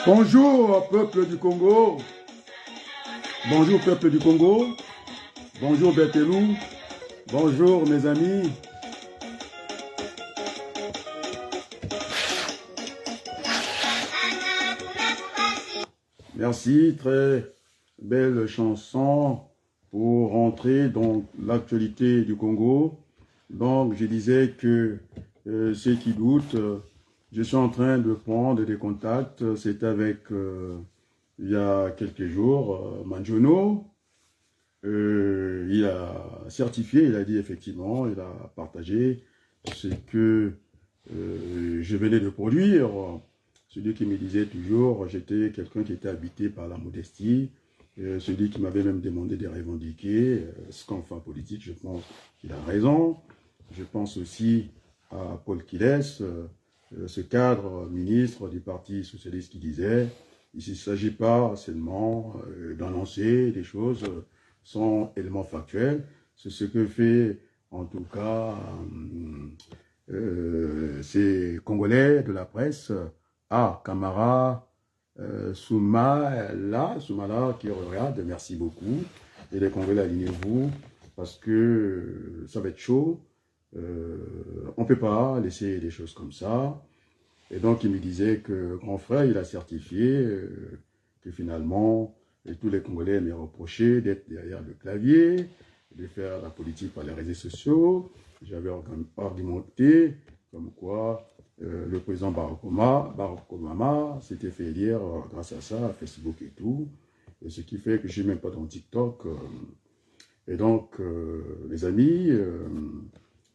Bonjour peuple du Congo, bonjour peuple du Congo, bonjour Berthelou, bonjour mes amis. Merci, très belle chanson pour rentrer dans l'actualité du Congo. Donc je disais que ceux qui doutent, je suis en train de prendre des contacts. C'est avec, il y a quelques jours, Manjono. Il a certifié, il a dit effectivement, il a partagé ce que je venais de produire. Celui qui me disait toujours, j'étais quelqu'un qui était habité par la modestie. Celui qui m'avait même demandé de revendiquer ce qu'on fait en politique, je pense qu'il a raison. Je pense aussi à Paul Kiles, ce cadre ministre du Parti socialiste qui disait il ne s'agit pas seulement d'annoncer des choses sans éléments factuels. C'est ce que fait en tout cas ces Congolais de la presse. Camara, Soumala qui regarde, merci beaucoup. Et les Congolais, alignez-vous, parce que ça va être chaud. On ne peut pas laisser des choses comme ça. Et donc, il me disait que grand frère, il a certifié que finalement, tous les Congolais m'ont reproché d'être derrière le clavier, de faire la politique par les réseaux sociaux. J'avais argumenté comme quoi le président Barack Obama s'était fait élire grâce à ça, à Facebook et tout. Et ce qui fait que je ne suis même pas dans TikTok. Et donc, les amis,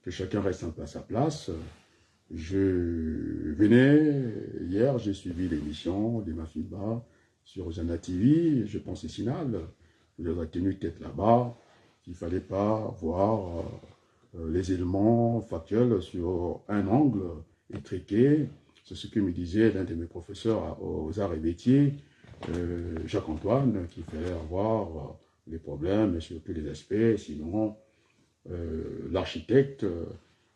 que chacun reste un peu à sa place. Je venais, hier, j'ai suivi l'émission de Mafiba sur Zana TV, je pense que c'est Sinal, il aurait tenu tête là-bas, qu'il ne fallait pas voir les éléments factuels sur un angle étriqué. C'est ce que me disait l'un de mes professeurs aux arts et métiers, Jacques-Antoine, qu'il fallait avoir les problèmes sur tous les aspects, sinon l'architecte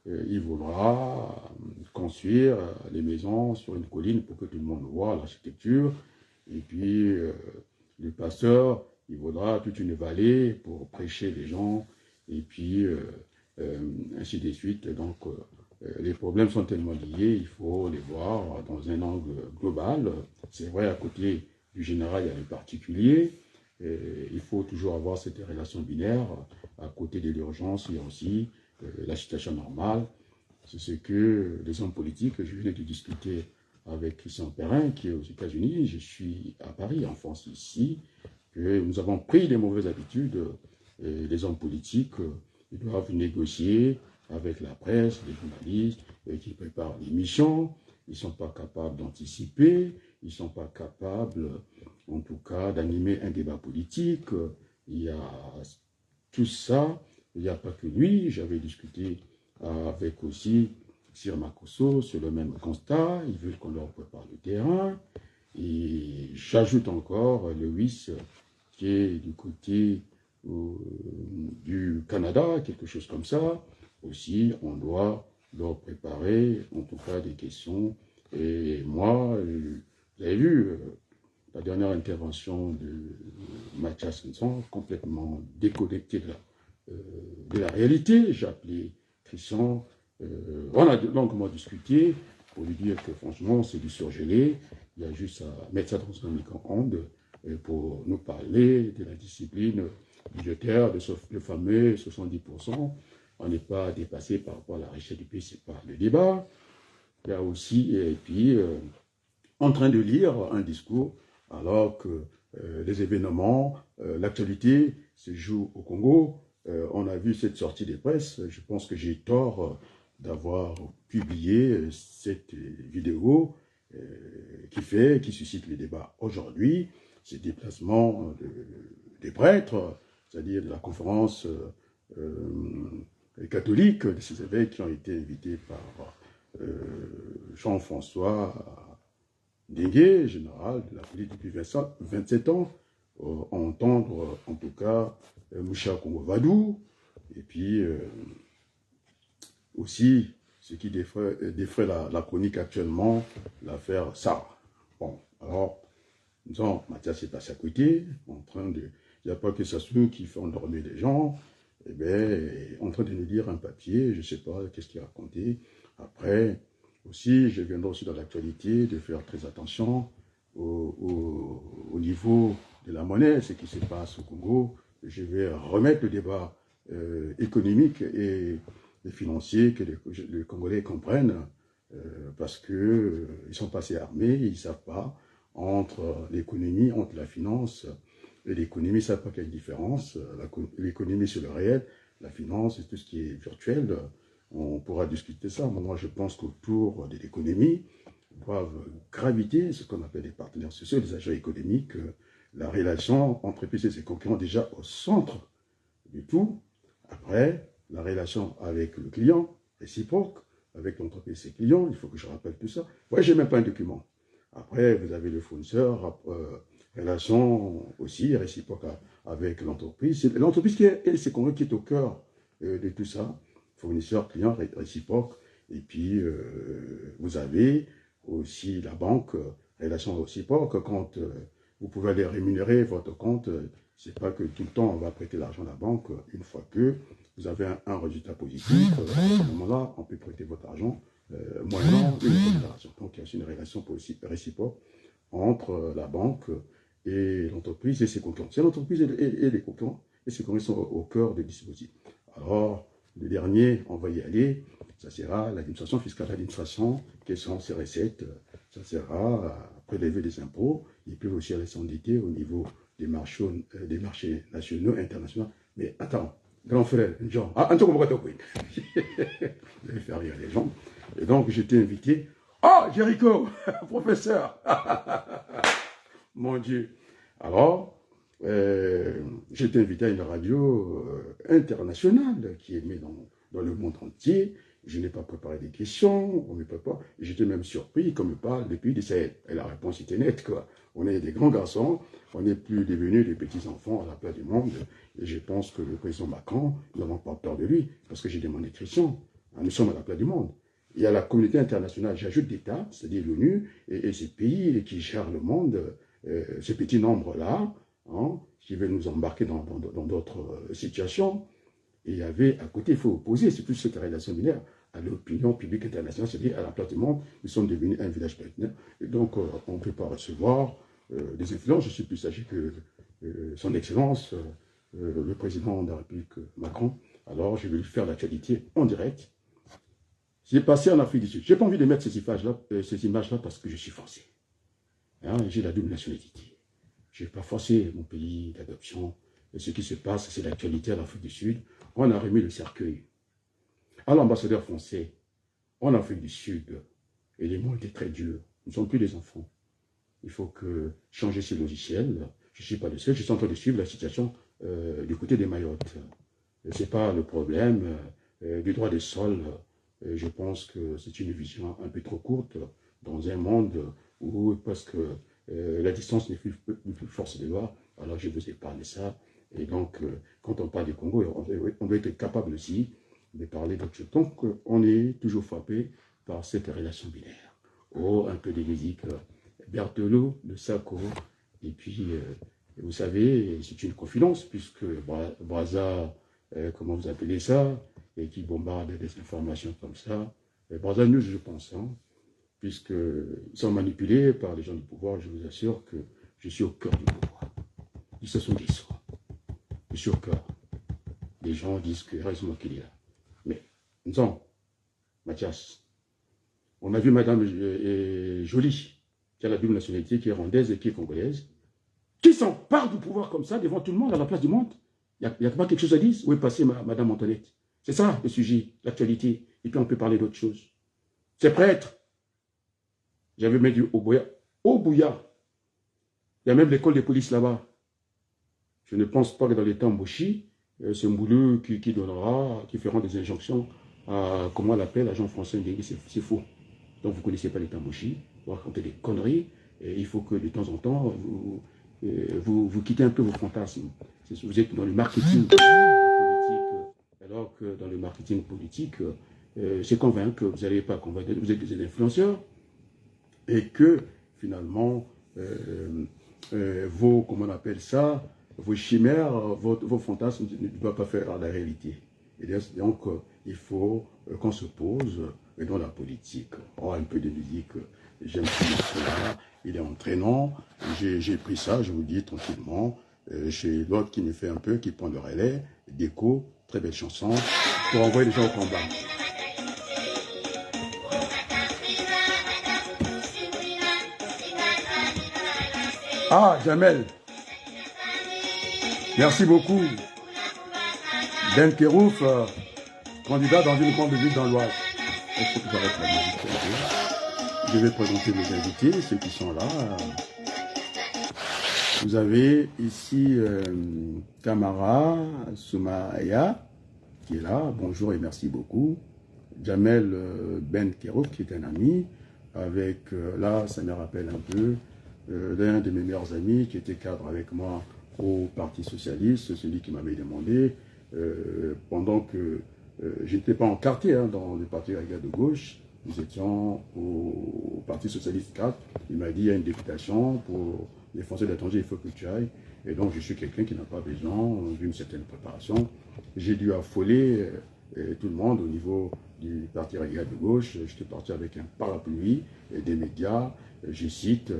il voudra construire les maisons sur une colline pour que tout le monde voit l'architecture. Et puis, le pasteur, il voudra toute une vallée pour prêcher les gens. Et puis, ainsi de suite. Donc, les problèmes sont tellement liés, il faut les voir dans un angle global. C'est vrai, à côté du général, il y a le particulier. Il faut toujours avoir cette relation binaire. À côté de l'urgence, il y a aussi la situation normale. C'est ce que les hommes politiques, je venais de discuter avec Christian Perrin, qui est aux États-Unis, je suis à Paris, en France, ici, que nous avons pris des mauvaises habitudes. Les hommes politiques, ils doivent négocier avec la presse, les journalistes qui préparent l'émission. Ils ne sont pas capables d'anticiper, ils ne sont pas capables, en tout cas, d'animer un débat politique. Il y a tout ça. Il n'y a pas que lui, j'avais discuté avec aussi Sir Makosso sur le même constat, ils veulent qu'on leur prépare le terrain, et j'ajoute encore le WIS qui est du côté du Canada, quelque chose comme ça, aussi on doit leur préparer en tout cas des questions, et moi, vous avez vu, la dernière intervention de Mathias Vincent, complètement déconnectée de la réalité. J'ai appelé Christian, on a longuement discuté pour lui dire que franchement c'est du surgelé, il y a juste à mettre ça dans un micro-ondes pour nous parler de la discipline budgétaire, de le fameux 70%. On n'est pas dépassé par rapport à la richesse du pays, c'est pas le débat. Il y a aussi, et puis, en train de lire un discours alors que les événements, l'actualité se joue au Congo. On a vu cette sortie des presses. Je pense que j'ai tort d'avoir publié cette vidéo qui suscite le débat aujourd'hui. Ces déplacements des prêtres, c'est-à-dire de la conférence catholique, de ces évêques qui ont été invités par Jean-François Dengue, général de la police depuis 27 ans, entendre en tout cas Moucha Congo-Vadou, et puis aussi ce qui défraie la chronique actuellement, l'affaire Sarr. Bon, alors disons, Mathias est passé à côté, en train de... Il n'y a pas que Sassou qui fait endormir des gens, eh bien, en train de nous lire un papier, je ne sais pas qu'est-ce qu'il racontait. Après, aussi, je viendrai aussi dans l'actualité de faire très attention au niveau de la monnaie, ce qui se passe au Congo. Je vais remettre le débat économique et financier, que les Congolais comprennent, parce qu'ils sont pas assez armés, ils ne savent pas entre l'économie, entre la finance et l'économie, ils ne savent pas qu'il y a une différence. L'économie, c'est le réel, la finance, c'est tout ce qui est virtuel. On pourra discuter ça. Moi, je pense qu'autour de l'économie, doivent graviter ce qu'on appelle les partenaires sociaux, les agents économiques, la relation entreprise et ses concurrents déjà au centre du tout. Après, la relation avec le client, réciproque, avec l'entreprise et ses clients, il faut que je rappelle tout ça. Ouais, j'ai même pas un document. Après, vous avez le fournisseur, relation aussi réciproque avec l'entreprise. L'entreprise qui est au cœur de tout ça. Fournisseur, client, réciproque. Et puis, vous avez aussi la banque, relation réciproque. Quand vous pouvez aller rémunérer votre compte, c'est pas que tout le temps on va prêter l'argent à la banque. Une fois que vous avez un résultat positif, à ce moment-là, on peut prêter votre argent moyennant une rémunération. Donc, il y a aussi une relation réciproque entre la banque et l'entreprise et ses concurrents. C'est l'entreprise et les concurrents et ses concurrents sont au cœur du dispositif. Alors, le dernier, on va y aller, ça sera l'administration fiscale. L'administration, quelles sont ses recettes, ça sera à prélever des impôts. Ils peuvent aussi aller s'endetter au niveau des marchés nationaux, internationaux. Mais attends, grand frère, Jean, un truc comme je vais faire rire les gens. Et donc, j'étais invité. Oh, Jéricho, professeur. Mon Dieu. Alors, j'étais invité à une radio internationale qui est émise dans le monde entier. Je n'ai pas préparé des questions, on me prépare. J'étais même surpris qu'on me parle des pays du Sahel. Et la réponse était nette, quoi. On est des grands garçons, on n'est plus devenus des petits enfants à la place du monde. Et je pense que le président Macron, nous n'avons pas peur de lui, parce que j'ai demandé Christian. Nous sommes à la place du monde. Il y a la communauté internationale, j'ajoute d'États, c'est-à-dire l'ONU, et ces pays qui gèrent le monde, ces petits nombres-là, hein, qui veulent nous embarquer dans d'autres situations. Et il y avait à côté, il faut opposer, c'est plus cette relation binaire à l'opinion publique internationale, c'est-à-dire à la place du monde, nous sommes devenus un village planétaire. Et donc, on ne peut pas recevoir des influences. Je suis plus âgé que son Excellence, le président de la République Macron. Alors, je vais lui faire l'actualité en direct. J'ai passé en Afrique du Sud. Je n'ai pas envie de mettre ces images-là parce que je suis français. Hein, j'ai la double nationalité. Je n'ai pas forcé mon pays d'adoption. Et ce qui se passe, c'est l'actualité en Afrique du Sud. On a remis le cercueil à l'ambassadeur français en Afrique du Sud. Et les mots étaient très durs. Nous ne sommes plus des enfants. Il faut que changer ces logiciels. Je ne suis pas le seul. Je suis en train de suivre la situation du côté des Mayotte. Ce n'est pas le problème du droit des sols. Je pense que c'est une vision un peu trop courte dans un monde où parce que la distance n'est plus force de loi. Alors je vous ai parlé ça. Et donc, quand on parle du Congo, on doit être capable aussi de parler d'autres choses. Donc, on est toujours frappé par cette relation binaire. Oh, un peu de musique. Berthelot, le Sacco. Et puis, vous savez, c'est une confidence, puisque Brazza, comment vous appelez ça, et qui bombarde des informations comme ça. Brazza News, je pense, hein, puisqu'ils sont manipulés par les gens du pouvoir, je vous assure que je suis au cœur du pouvoir. Ils se sont dissous. Je suis au cœur. Les gens disent que heureusement qu'il est là. Mais, non, Mathias, on a vu Madame Jolie, qui a la double nationalité, qui est rwandaise et qui est congolaise, qui s'empare du pouvoir comme ça devant tout le monde, à la place du monde. Il n'y a pas quelque chose à dire? Où est passée Madame Antoinette? C'est ça le sujet, l'actualité. Et puis on peut parler d'autre chose. C'est prêtre. J'avais mis du Obuya. Obuya. Il y a même l'école de police là-bas. Je ne pense pas que dans les temps Mboshi, c'est Mboulou qui donnera, qui fera des injonctions à, comment on l'appelle, agent français, c'est faux. Donc vous ne connaissez pas les temps Mboshi, vous racontez des conneries, et il faut que de temps en temps, vous quittez un peu vos fantasmes. Vous êtes dans le marketing politique, alors que dans le marketing politique, c'est convaincre que vous n'allez pas convaincre, vous êtes des influenceurs, et que finalement, vos, comment on appelle ça, vos chimères, vos fantasmes ne doivent pas faire la réalité. Et donc, il faut qu'on se pose dans la politique. Oh, un peu de musique, j'aime cela, il est entraînant, j'ai pris ça, je vous dis tranquillement. Chez l'autre qui me fait un peu, qui prend le relais, Déco, très belle chanson, pour envoyer les gens au combat. Ah, Jamel, merci beaucoup. Ben Kerouf, candidat dans une grande ville dans l'Oise. Il faut que j'arrête la musique. Je vais présenter mes invités, ceux qui sont là. Vous avez ici Kamara Soumaya, qui est là. Bonjour et merci beaucoup. Jamel Ben Kerouf, qui est un ami. Avec, là, ça me rappelle un peu l'un de mes meilleurs amis qui était cadre avec moi au Parti Socialiste, celui qui m'avait demandé, pendant que je n'étais pas encarté dans le Parti agrégé de gauche, nous étions au Parti Socialiste 4, il m'a dit il y a une députation pour les Français d'étrangers, il faut que tu ailles. Et donc je suis quelqu'un qui n'a pas besoin d'une certaine préparation. J'ai dû affoler tout le monde au niveau du Parti radical de gauche. J'étais parti avec un parapluie et des médias, je cite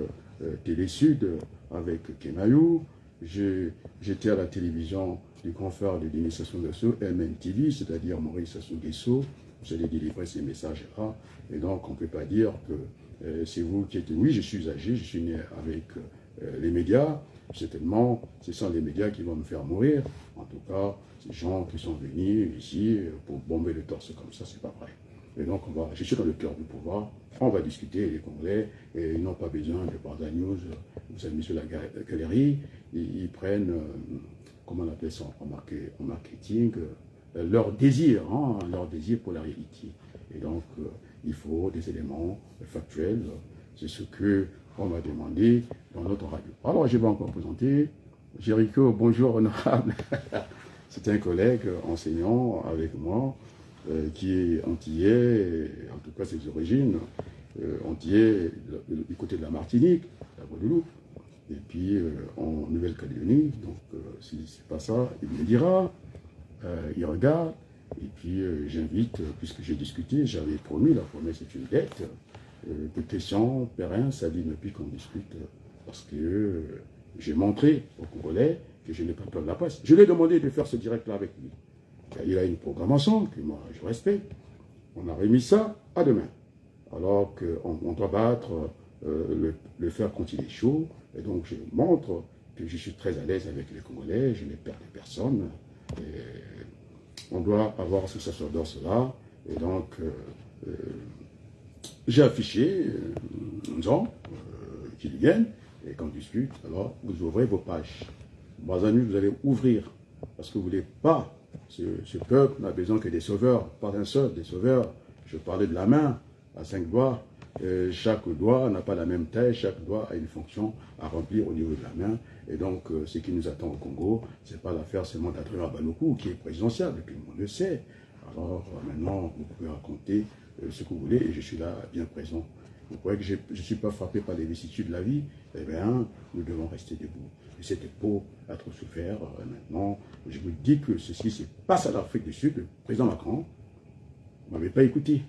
Télé Sud avec Kemayou. J'étais à la télévision du confrère de Denis Sassou Nguesso, MNTV, c'est-à-dire Maurice Sassou Nguesso. J'allais délivrer ces messages-là. Et donc, on ne peut pas dire que c'est vous qui êtes... Oui, je suis âgé, je suis né avec les médias. Certainement, ce sont les médias qui vont me faire mourir. En tout cas, ces gens qui sont venus ici pour bomber le torse comme ça, c'est pas vrai. Et donc,꯫ Je suis dans le cœur du pouvoir, on va discuter, les Congolais, et ils n'ont pas besoin de Barda News, vous avez mis sur la galerie, ils prennent, comment on appelle ça en marketing, leur désir pour la réalité. Et donc, il faut des éléments factuels, c'est ce qu'on m'a demandé dans notre radio. Alors, je vais encore présenter Jéricho, bonjour honorable. C'est un collègue enseignant avec moi, qui est antillais, en tout cas ses origines, antillais du côté de la Martinique, la Guadeloupe, et puis en Nouvelle-Calédonie. Donc si c'est pas ça, il me le dira, il regarde, et puis j'invite, puisque j'ai discuté, j'avais promis, la promesse est une dette, que Christian Perrin, Salim, et puis qu'on discute, parce que j'ai montré aux Congolais que je n'ai pas peur de la presse. Je lui ai demandé de faire ce direct-là avec lui. Il a une programmation que moi je respecte. On a remis ça à demain. Alors qu'on doit battre le fer quand il est chaud. Et donc je montre que je suis très à l'aise avec les Congolais, je n'ai peur de personne. Et on doit avoir ce sacerdoce-là. Et donc j'ai affiché Nzan, qu'ils viennent, et qu'on discute. Alors vous ouvrez vos pages. Bazanu, vous allez ouvrir, parce que vous ne voulez pas. Ce peuple n'a besoin que des sauveurs, pas d'un seul, des sauveurs. Je parlais de la main à 5 doigts. Chaque doigt n'a pas la même taille, chaque doigt a une fonction à remplir au niveau de la main. Et donc, ce qui nous attend au Congo, ce n'est pas l'affaire seulement d'Adrien Banokou, qui est présidentiable, et tout le monde le sait. Alors, maintenant, vous pouvez raconter ce que vous voulez, et je suis là, bien présent. Vous croyez que je ne suis pas frappé par les vicissitudes de la vie? Eh bien, nous devons rester debout. Et c'était beau à trop souffert. Maintenant, je vous dis que ceci se passe à l'Afrique du Sud. Le président Macron ne m'avait pas écouté.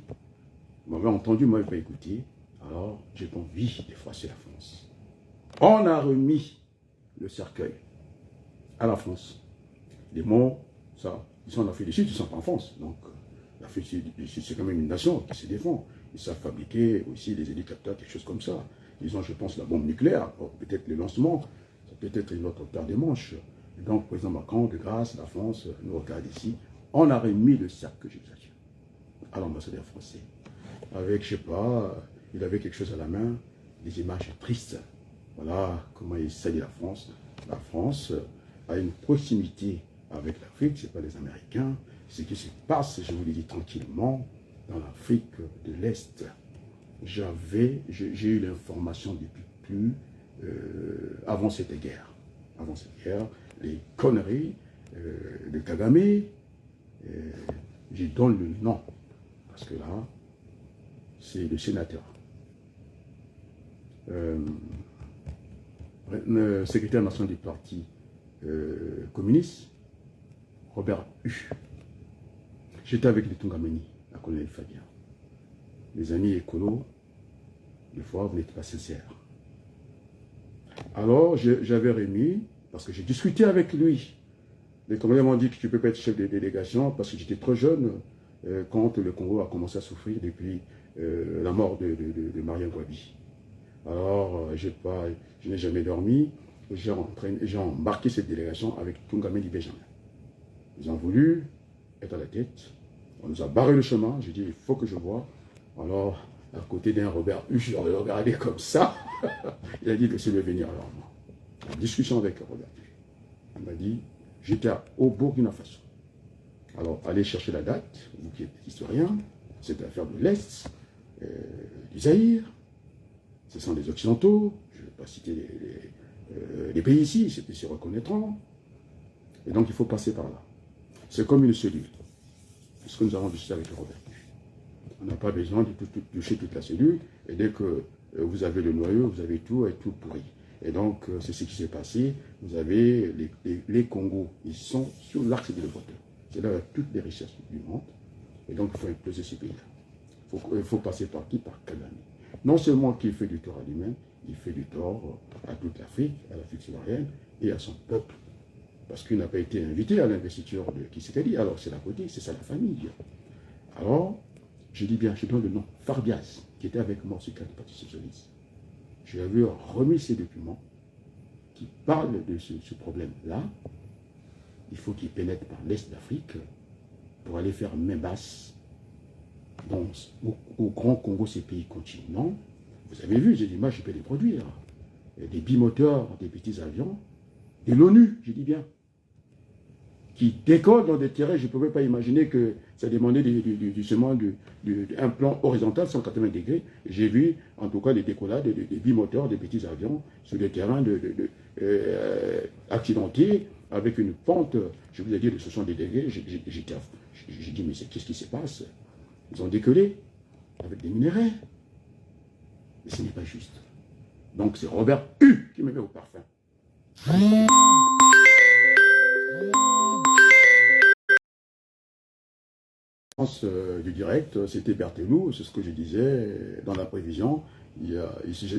Vous m'avez entendu, ne m'avait pas écouté. Alors, j'ai envie de froisser la France. On a remis le cercueil à la France. Les morts, ça, ils sont en Afrique du Sud, ils ne sont pas en France. Donc, l'Afrique du Sud, c'est quand même une nation qui se défend. Ils savent fabriquer aussi des hélicoptères, quelque chose comme ça. Ils ont, je pense, la bombe nucléaire, peut-être le lancement, ça peut être une autre paire de manches. Et donc, le président Macron, de grâce, la France nous regarde ici. On a remis le cercle, je vous assure, à l'ambassadeur français. Avec, je ne sais pas, il avait quelque chose à la main, des images tristes. Voilà comment il salue la France. La France a une proximité avec l'Afrique, ce n'est pas les Américains. Ce qui se passe, je vous le dis tranquillement, dans l'Afrique de l'Est. J'ai eu l'information depuis plus avant cette guerre. Avant cette guerre, les conneries de Kagame, je donne le nom, parce que là, c'est le sénateur. secrétaire national du parti communiste, Robert Hu. J'étais avec les Tungameni, la colonel Fabien. Les amis écolos, des fois, vous n'êtes pas sincères. Alors, j'avais remis, parce que j'ai discuté avec lui. Les Congolais m'ont dit que tu ne peux pas être chef de délégation parce que j'étais trop jeune quand le Congo a commencé à souffrir depuis la mort de Marien Gwabi. Alors, je n'ai jamais dormi. J'ai embarqué cette délégation avec Tungameni Benjamin. Ils ont voulu être à la tête. On nous a barré le chemin. J'ai dit, il faut que je vois. Alors, à côté d'un Robert Hu, je l'ai regardé comme ça. Il a dit que c'est de venir alors moi. En discussion avec Robert Hu. Il m'a dit, j'étais au Burkina Faso. Alors, allez chercher la date, vous qui êtes historien, c'est l'affaire de l'Est, du Zaïre. Ce sont des Occidentaux. Je ne vais pas citer les pays ici, c'est reconnaîtront. Et donc, il faut passer par là. C'est comme une cellule. C'est ce que nous avons discuté avec Robert. On n'a pas besoin de toucher toute la cellule. Et dès que vous avez le noyau, vous avez tout et tout pourri. Et donc, c'est ce qui s'est passé. Vous avez les Congos, ils sont sur l'axe de l'équateur. C'est là toutes les richesses du monde. Et donc, il faut imploser ces pays-là. Il faut passer par qui? Par Kagame. Non seulement qu'il fait du tort à lui-même, il fait du tort à toute l'Afrique, à l'Afrique subsaharienne et à son peuple. Parce qu'il n'a pas été invité à l'investiture de Tshisekedi. Alors, c'est la côté, c'est ça la famille. Alors, je dis bien, je donne le nom, Farbias, qui était avec moi sur le Parti Socialiste. Je lui avais remis ces documents qui parlent de ce problème-là. Il faut qu'il pénètre par l'Est d'Afrique pour aller faire main basse au Grand Congo, ces pays continents. Vous avez vu, j'ai dit, moi, je peux les produire. Des bimoteurs, des petits avions, et l'ONU, je dis bien, qui décollent dans des terrains, je ne pouvais pas imaginer que ça demandait seulement un plan horizontal, 180 degrés. J'ai vu, en tout cas, des décollades, des bimoteurs, des petits avions, sur des terrains accidentés, avec une pente, je vous ai dit, de 70 degrés. J'ai dit, mais qu'est-ce qui se passe? Ils ont décollé avec des minerais. Et ce n'est pas juste. Donc c'est Robert Hu qui me met au parfum. Du direct, c'était Berthelou, c'est ce que je disais dans la prévision. Il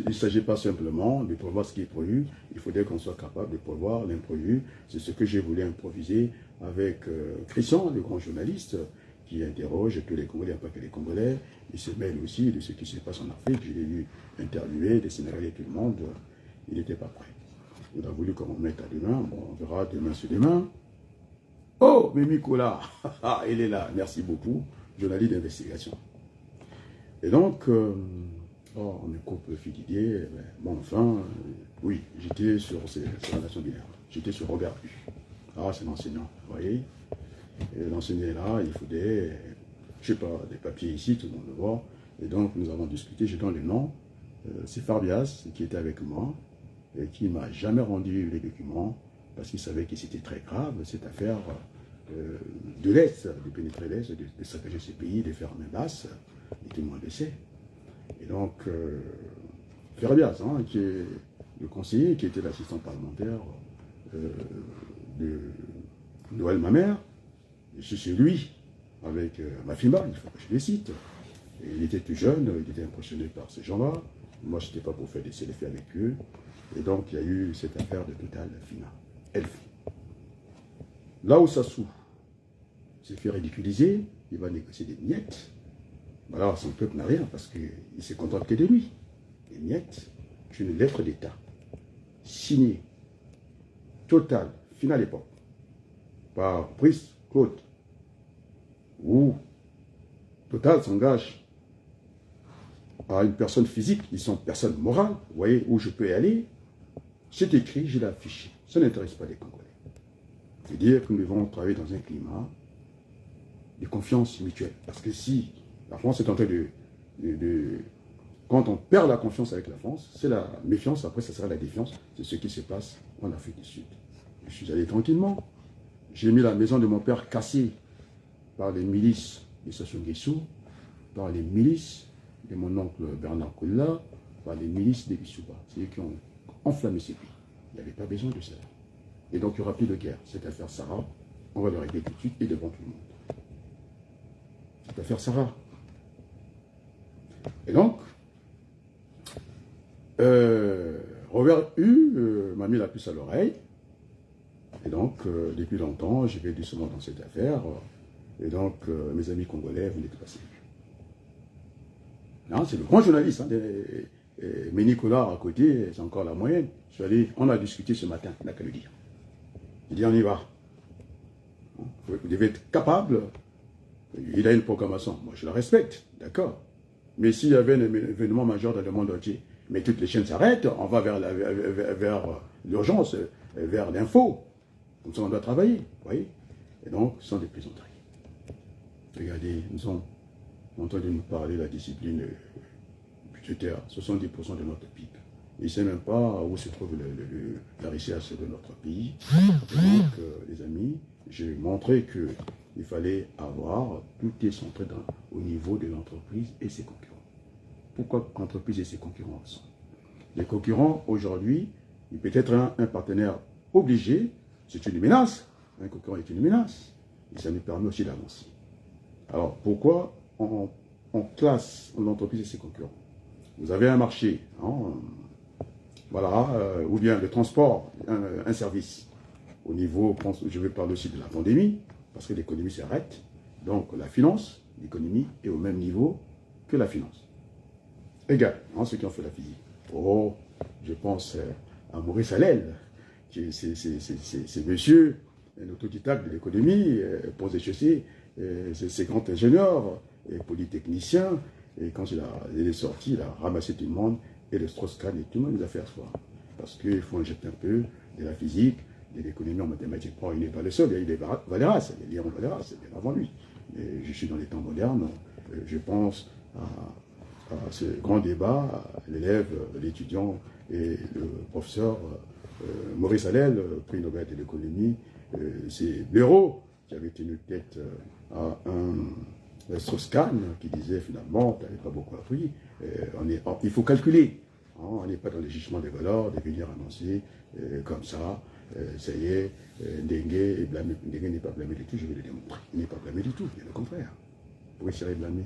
ne s'agit pas simplement de prévoir ce qui est prévu, il faudrait qu'on soit capable de prévoir l'imprévu. C'est ce que j'ai voulu improviser avec Christian, le grand journaliste, qui interroge tous les Congolais, pas que les Congolais. Il se mêle aussi de ce qui se passe en Afrique. Je l'ai vu interviewer des Sénégalais, tout le monde. Il n'était pas prêt. Il a voulu qu'on mette à demain. Bon, on verra demain sur demain. Oh, mais Nicolas, il est là, merci beaucoup, journaliste d'investigation. Et donc, on me coupe le fil d'idée, bon, enfin, oui, j'étais sur la nation binaire, j'étais sur Robert Hu. Ah, c'est l'enseignant, vous voyez. L'enseignant est là, il faudrait, je ne sais pas, des papiers ici, tout le monde le voit. Et donc, nous avons discuté, je donne le nom, c'est Farbias qui était avec moi, et qui ne m'a jamais rendu les documents, parce qu'il savait que c'était très grave, cette affaire de l'Est, de pénétrer l'Est, de saccager ces pays, de faire main basse, et tout le monde le sait. Et donc, Farbias, qui est le conseiller, qui était l'assistant parlementaire de Noël, ma mère, je suis lui, avec Mafimba, il faut que je les cite. Et il était tout jeune, il était impressionné par ces gens-là. Moi, je n'étais pas pour faire des selfies avec eux. Et donc, il y a eu cette affaire de Total Fina. Elf. Là où ça s'ouvre, c'est fait ridiculiser, il va négocier des miettes. Alors, son peuple n'a rien parce qu'il ne se contente que de lui. Des miettes, une lettre d'État signée, Total, Fina à l'époque, par Brice Claude, où Total s'engage à une personne physique, ils sont personne morale, vous voyez où je peux y aller. C'est écrit, je l'ai affiché. Ça n'intéresse pas les Congolais. C'est-à-dire que nous devons travailler dans un climat de confiance mutuelle. Parce que si la France est en train quand on perd la confiance avec la France, c'est la méfiance, après ça sera la défiance. C'est ce qui se passe en Afrique du Sud. Je suis allé tranquillement. J'ai mis la maison de mon père cassée par les milices de Sassou Nguesso, par les milices de mon oncle Bernard Koula, par les milices des Bissouba. C'est eux qui ont enflammé ces pays. Il n'y avait pas besoin de ça. Et donc, il n'y aura plus de guerre. Cette affaire Sarah, on va le régler tout de suite et devant tout le monde. Cette affaire Sarah. Et donc, Robert Hue m'a mis la puce à l'oreille. Et donc, depuis longtemps, je vais doucement dans cette affaire. Et donc, mes amis congolais, vous n'êtes pas sérieux. Non, c'est le grand journaliste. Hein, mais Nicolas, à côté, c'est encore la moyenne. Je suis allé, on a discuté ce matin, il n'a qu'à le dire. Il dit, on y va. Vous devez être capable. Il a une programmation. Moi, je la respecte, d'accord. Mais s'il y avait un événement majeur dans le monde entier, mais toutes les chaînes s'arrêtent, on va vers l'urgence, vers l'info. Comme ça, on doit travailler, vous voyez. Et donc, ce sont des plaisanteries. Regardez, nous sommes en train de nous parler de la discipline budgétaire, 70% de notre PIB. Il ne sait même pas où se trouve la richesse de notre pays. Et donc, les amis, j'ai montré qu'il fallait avoir, tout est centré au niveau de l'entreprise et ses concurrents. Pourquoi l'entreprise et ses concurrents sont? Les concurrents, aujourd'hui, il peut être un partenaire obligé, c'est une menace. Un concurrent est une menace. Et ça nous permet aussi d'avancer. Alors, pourquoi on classe l'entreprise et ses concurrents? Vous avez un marché, hein, voilà, ou bien le transport, un service. Au niveau, je vais parler aussi de la pandémie, parce que l'économie s'arrête. Donc, la finance, l'économie est au même niveau que la finance. Égal, hein, ceux qui ont fait la physique. Oh, je pense à Maurice Allel, c'est monsieur, un autodidacte de l'économie, pose des chaussées, c'est grand ingénieur, et polytechnicien, et quand il est sorti, il a ramassé tout le monde, et le Strauss-Kahn, et tout le monde les a fait asseoir. Parce qu'il faut injecter un peu de la physique, de l'économie en mathématiques. Bon, il n'est pas le seul, il y a eu des Valéras, il y a Léon Valéras, c'est bien avant lui. Mais je suis dans les temps modernes, je pense à ce grand débat, l'élève, l'étudiant et le professeur Maurice Allel, prix Nobel de l'économie, c'est Béraud qui avait tenu tête à un Strauss-Kahn qui disait finalement, tu n'avais pas beaucoup appris, il faut calculer. Hein, on n'est pas dans le jugement des valeurs, de venir annoncer comme ça, ça y est, Dengue est blâmé. Dengue n'est pas blâmé du tout, je vais le démontrer. Il n'est pas blâmé du tout, bien le contraire. Pourquoi il serait blâmé?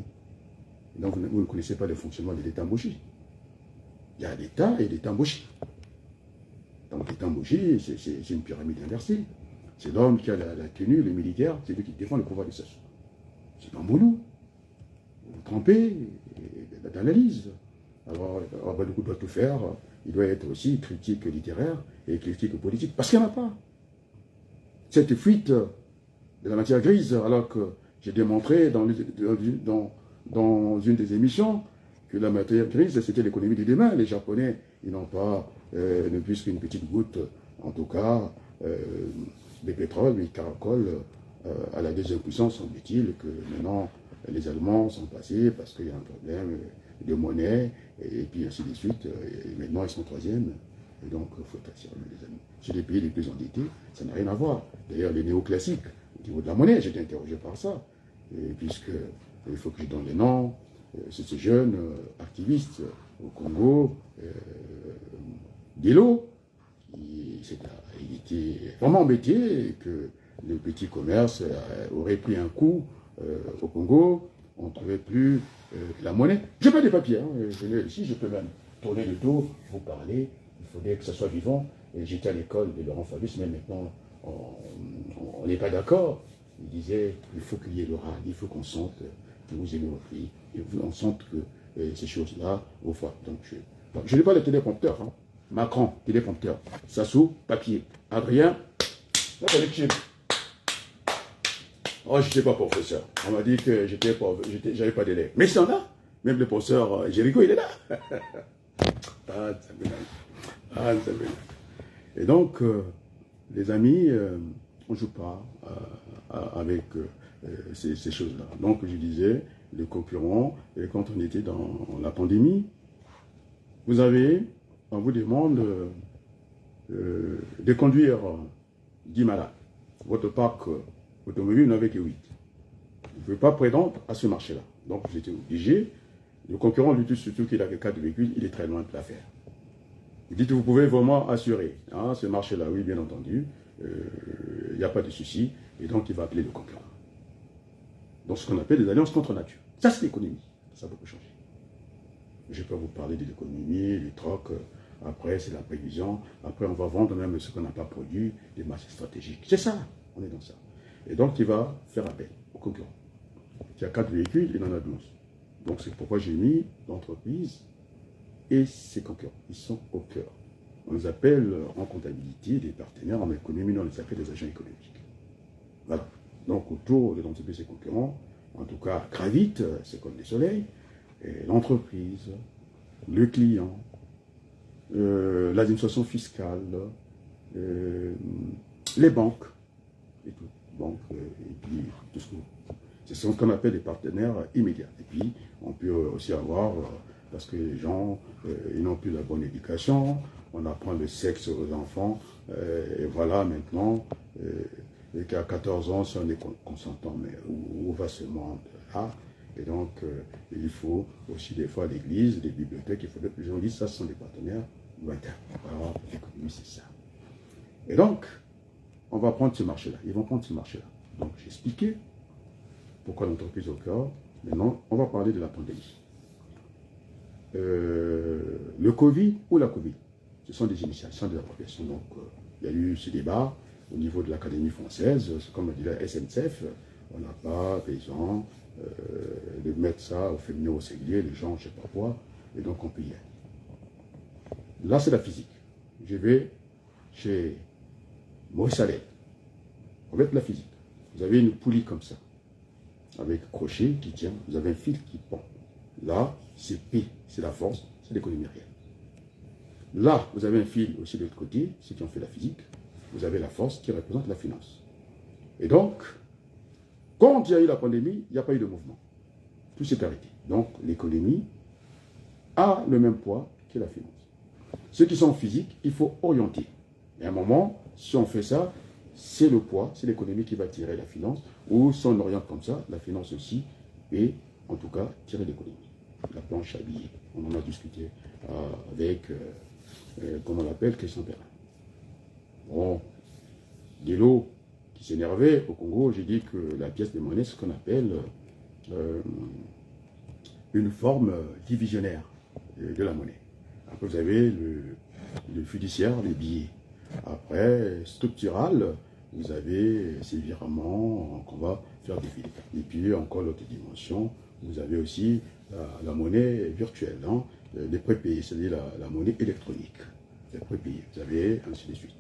Donc vous ne connaissez pas le fonctionnement de l'État Mboshi. Il y a l'État et l'État Mboshi. Donc l'État Mboshi, c'est une pyramide inversée. C'est l'homme qui a la tenue, le militaire, c'est lui qui défend le pouvoir de Sassou. C'est dans Boulou. Vous trempez dans l'analyse. Alors, Ouagadougou doit tout faire. Il doit être aussi critique littéraire et critique politique. Parce qu'il n'y en a pas. Cette fuite de la matière grise, alors que j'ai démontré dans une des émissions que la matière grise, c'était l'économie du demain. Les Japonais, ils n'ont pas ne plus qu'une petite goutte, en tout cas, de pétrole, mais ils caracolent à la deuxième puissance, semble-t-il, que maintenant les Allemands sont passés parce qu'il y a un problème de monnaie, et puis ainsi de suite, et maintenant ils sont troisième. Et donc, il faut être sérieux, les amis. C'est les pays les plus endettés, ça n'a rien à voir. D'ailleurs, les néoclassiques, au niveau de la monnaie, j'ai été interrogé par ça, puisque il faut que je donne les noms. C'est ces jeunes activistes au Congo, Delo, il était vraiment embêté que le petit commerce aurait pris un coup au Congo, on ne trouvait plus la monnaie. Je n'ai pas de papiers, hein. Ici je peux même tourner le dos, vous parler, il faudrait que ça soit vivant. J'étais à l'école de Laurent Fabius, mais maintenant on n'est pas d'accord. Il disait il faut qu'il y ait l'oral, il faut qu'on sente que vous aimez votre pays, et qu'on sente que ces choses-là vous font. Donc je n'ai pas le téléprompteur, hein. Macron, téléprompteur. Sassou, papier. Adrien, la collection. Oh, je n'étais pas professeur. On m'a dit que j'avais pas d'élèves. Mais c'est là. Même le professeur Jéricho, il est là. Et donc, les amis, on ne joue pas avec ces choses-là. Donc, je disais, les concurrents, et quand on était dans la pandémie, on vous demande de conduire 10 malades. Votre parc automobile n'avait que 8. Vous ne pouvez pas prétendre à ce marché-là. Donc, vous étiez obligé. Le concurrent lui dit surtout qu'il a que 4 véhicules, il est très loin de l'affaire. Vous dites, vous pouvez vraiment assurer hein, ce marché-là, oui, bien entendu, il n'y a pas de souci, et donc il va appeler le concurrent. Donc ce qu'on appelle des alliances contre nature. Ça, c'est l'économie. Ça a beaucoup changé. Je peux vous parler de l'économie, du troc, après c'est la prévision, après on va vendre même ce qu'on n'a pas produit, des marchés stratégiques. C'est ça, on est dans ça. Et donc il va faire appel au concurrent. Il y a 4 véhicules, il en a 12. Donc c'est pourquoi j'ai mis l'entreprise et ses concurrents. Ils sont au cœur. On les appelle en comptabilité des partenaires, en économie, on les appelle des agents économiques. Voilà. Donc autour de l'entreprise et ses concurrents, en tout cas gravitent, c'est comme des soleils, l'entreprise, le client, l'administration fiscale, les banques, et tout. Banques, et puis tout ce que c'est ce qu'on appelle des partenaires immédiats. Et puis, on peut aussi avoir, parce que les gens, ils n'ont plus la bonne éducation, on apprend le sexe aux enfants, et voilà, maintenant, qu'à 14 ans, si on est consentant, mais où va ce monde-là? Et donc, il faut aussi des fois l'église, les bibliothèques, il faut que les gens disent, ça, ce sont des partenaires lointains. Alors, l'économie, c'est ça. Et donc, on va prendre ce marché-là. Ils vont prendre ce marché-là. Donc, j'ai expliqué pourquoi l'entreprise au cœur. Maintenant, on va parler de la pandémie. Le Covid ou la Covid, ce sont des initiations de la profession. Donc, il y a eu ce débat au niveau de l'Académie française. Comme le dit la SNCF, on n'a pas besoin de mettre ça au féminin, au singulier, les gens, je ne sais pas quoi, et donc on peut y aller. Là, c'est la physique. Je vais chez Maurice Allais. On va mettre la physique. Vous avez une poulie comme ça, avec crochet qui tient, vous avez un fil qui pend. Là, c'est P, c'est la force, c'est l'économie réelle. Là, vous avez un fil aussi de l'autre côté, ceux qui ont fait la physique, vous avez la force qui représente la finance. Et donc, quand il y a eu la pandémie, il n'y a pas eu de mouvement. Tout s'est arrêté. Donc, l'économie a le même poids que la finance. Ceux qui sont physiques, il faut orienter. Et à un moment, si on fait ça, c'est le poids, c'est l'économie qui va tirer la finance, ou si on oriente comme ça, la finance aussi, et en tout cas, tirer l'économie. La planche à billets, on en a discuté avec, comment on l'appelle, Christian Perrin. Bon, Delo, qui s'énervait au Congo, j'ai dit que la pièce de monnaie, c'est ce qu'on appelle une forme divisionnaire de la monnaie. Après, vous avez le fiduciaire, les billets. Après, structural, vous avez ces virements qu'on va faire défiler. Et puis, encore l'autre dimension, vous avez aussi la monnaie virtuelle, hein, les prépayés, c'est-à-dire la monnaie électronique. Les prépayés, vous avez ainsi de suite.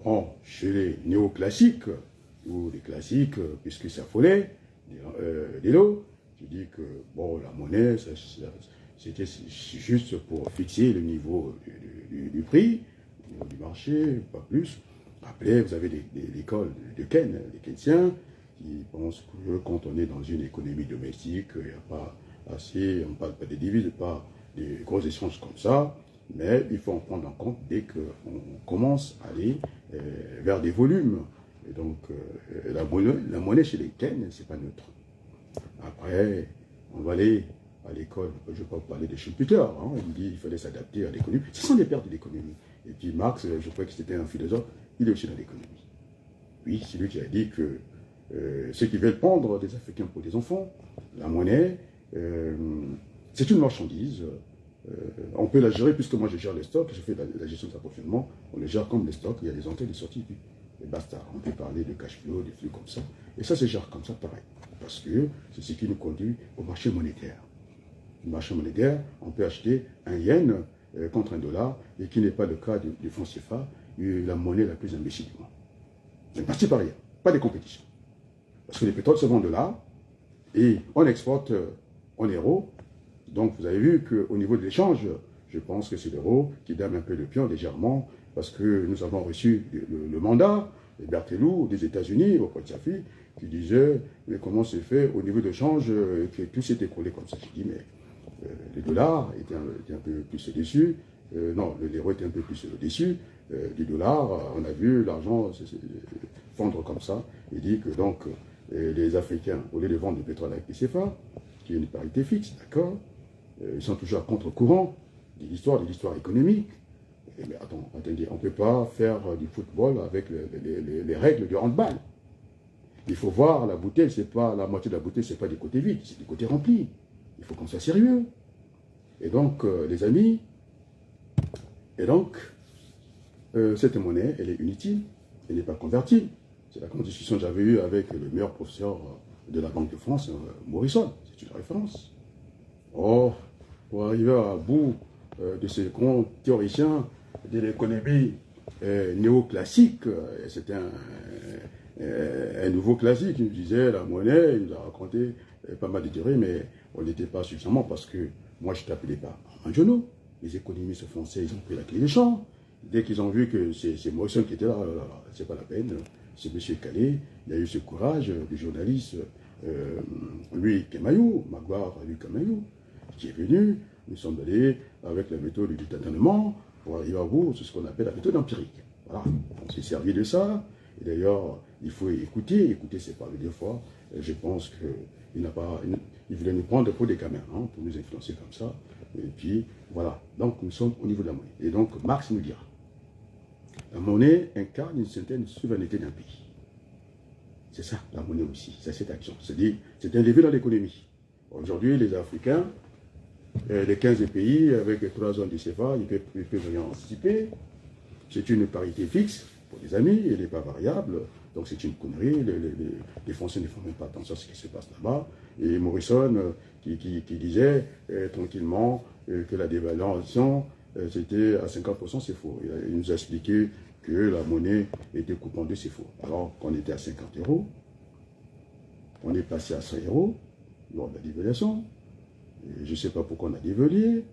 Bon, chez les néoclassiques, ou les classiques, puisque c'est affolé, des lots, je dis que, bon, la monnaie, c'était juste pour fixer le niveau du prix, le niveau du marché, pas plus. Après, vous avez l'école de Ken, les Keynesiens, qui pensent que quand on est dans une économie domestique, il n'y a pas assez, on ne parle pas des devises, pas des gros échanges comme ça, mais il faut en prendre en compte dès qu'on commence à aller vers des volumes. Et donc, la monnaie chez les Ken, c'est pas neutre. Après, on va aller à l'école, je ne vais pas vous parler de Schumpeter, hein, il dit qu'il fallait s'adapter à l'économie. Ce sont des pertes de l'économie. Et puis Marx, je crois que c'était un philosophe, il est aussi dans l'économie. Oui, c'est lui qui a dit que ceux qui veulent prendre des Africains pour des enfants, la monnaie, c'est une marchandise. On peut la gérer, puisque moi je gère les stocks, je fais la gestion de l'approvisionnement, on les gère comme les stocks, il y a des entrées et des sorties, et basta. On peut parler de cash flow, des flux comme ça, et ça se gère comme ça, pareil. Parce que c'est ce qui nous conduit au marché monétaire. Le marché monétaire, on peut acheter un yen contre un dollar, et qui n'est pas le cas du franc CFA, la monnaie la plus imbécile du monde. C'est parti par rien, pas de compétition. Parce que les pétroles se vendent là, et on exporte en euros. Donc vous avez vu qu'au niveau de l'échange, je pense que c'est l'euro qui dame un peu le pion légèrement, parce que nous avons reçu le mandat de Berthelou des États-Unis, au Poitiers, qui disait mais comment c'est fait au niveau de l'échange que tout s'est écroulé comme ça. J'ai dit mais le dollar était un peu plus au-dessus, non, l'euro était un peu plus au-dessus du dollar, on a vu l'argent fondre comme ça. Il dit que donc les Africains, au lieu de vendre du pétrole avec les CFA, qui est une parité fixe, d'accord, ils sont toujours à contre-courant de l'histoire économique. Mais attendez, on ne peut pas faire du football avec les règles du handball. Il faut voir la bouteille, c'est pas la moitié de la bouteille, c'est pas des côtés vides, c'est des côtés remplis. Il faut qu'on soit sérieux. Et donc, les amis, cette monnaie, elle est inutile, elle n'est pas convertible. C'est la grande discussion que j'avais eue avec le meilleur professeur de la Banque de France, Morrison. C'est une référence. Or, pour arriver à bout de ce grand théoricien de l'économie néoclassique, c'était un nouveau classique. Il nous disait la monnaie, il nous a raconté pas mal de théories, mais on n'était pas suffisamment parce que moi je t'appelais pas un genou. Les économistes français, ils ont pris la clé des champs. Dès qu'ils ont vu que c'est Morrison qui était là, c'est pas la peine, c'est M. Calais, il y a eu ce courage du journaliste Louis Camaillou, Magloire Louis Camaillou, qui est venu, nous sommes allés avec la méthode du tâtonnement pour arriver à bout, c'est ce qu'on appelle la méthode empirique. Voilà, on s'est servi de ça, et d'ailleurs, il faut écouter c'est parler deux fois, et je pense qu'il voulait nous prendre pour des gamins, hein, pour nous influencer comme ça, et puis voilà, donc nous sommes au niveau de la monnaie. Et donc Marx nous dira, la monnaie incarne une certaine souveraineté d'un pays. C'est ça, la monnaie aussi, c'est cette action. C'est un levier dans l'économie. Aujourd'hui, les Africains, les 15 pays, avec les 3 zones du CFA, ils peuvent rien anticiper. C'est une parité fixe pour les amis, elle n'est pas variable. Donc c'est une connerie. Les Français ne font même pas attention à ce qui se passe là-bas. Et Morrison, qui disait tranquillement que la dévaluation, c'était à 50%, c'est faux. Il nous a expliqué que la monnaie était coupée en deux, c'est faux. Alors qu'on était à 50 €, on est passé à 100 € lors de la dévaluation. Et je ne sais pas pourquoi on a dévalué.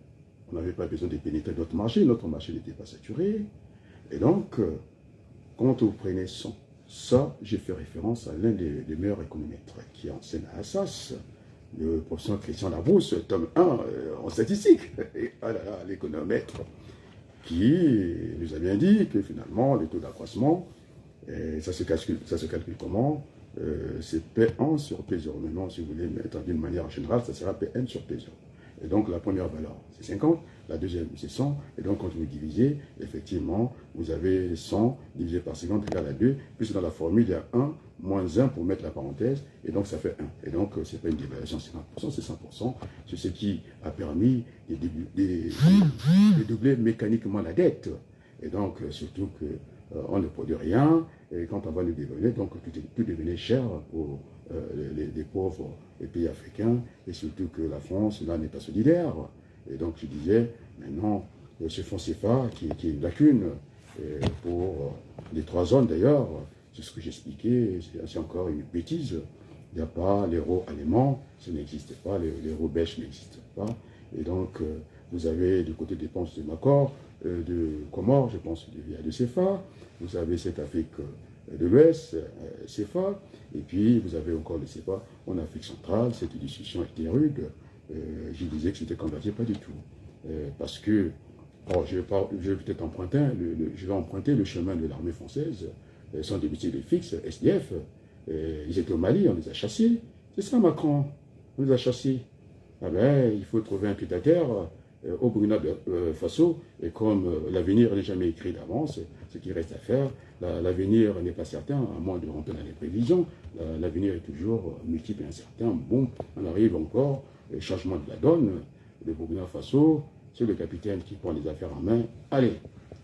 On n'avait pas besoin de pénétrer notre marché n'était pas saturé. Et donc, quand vous prenez ça, j'ai fait référence à l'un des meilleurs économètres qui enseigne à Assas, le professeur Christian Labrousse, tome 1 en statistique, l'économètre, qui nous a bien dit que finalement, le taux d'accroissement, ça se calcule comment? C'est P1 sur P0. Maintenant, si vous voulez mettre d'une manière générale, ça sera P1 sur P0. Et donc, la première valeur, c'est 50. La deuxième, c'est 100. Et donc, quand vous divisez, effectivement, vous avez 100 divisé par 50 égale à 2. Puisque dans la formule, il y a 1 moins 1 pour mettre la parenthèse. Et donc, ça fait 1. Et donc, ce n'est pas une dévaluation 50%, c'est 100%. C'est ce qui a permis de doubler mécaniquement la dette. Et donc, surtout qu'on ne produit rien. Et quand on va nous dévaluer, donc tout devenait cher pour les pauvres pays africains, et surtout que la France, là, n'est pas solidaire. Et donc, je disais, maintenant, ce fonds CFA, qui est une lacune pour les 3 zones d'ailleurs, c'est ce que j'expliquais, c'est encore une bêtise. Il n'y a pas l'euro allemand, ça n'existe pas, l'euro belge n'existe pas. Et donc, vous avez du côté dépenses de Macor, de Comores, je pense, de CFA, vous avez cette Afrique de l'Ouest, CFA, et puis vous avez encore le CFA en Afrique centrale. Cette discussion était rude. Je disais que c'était converti, pas du tout. Parce que, je vais peut-être emprunter, le chemin de l'armée française, sans débuter les fixes, SDF. Ils étaient au Mali, on les a chassés. C'est ça, Macron, on les a chassés. Ah ben, il faut trouver un pied-à-terre au Burkina Faso, et comme l'avenir n'est jamais écrit d'avance, ce qui reste à faire, l'avenir n'est pas certain, à moins de rentrer dans les prévisions, l'avenir est toujours multiple et incertain. Bon, on arrive encore, changement de la donne, le Burkina Faso, c'est le capitaine qui prend les affaires en main. Allez,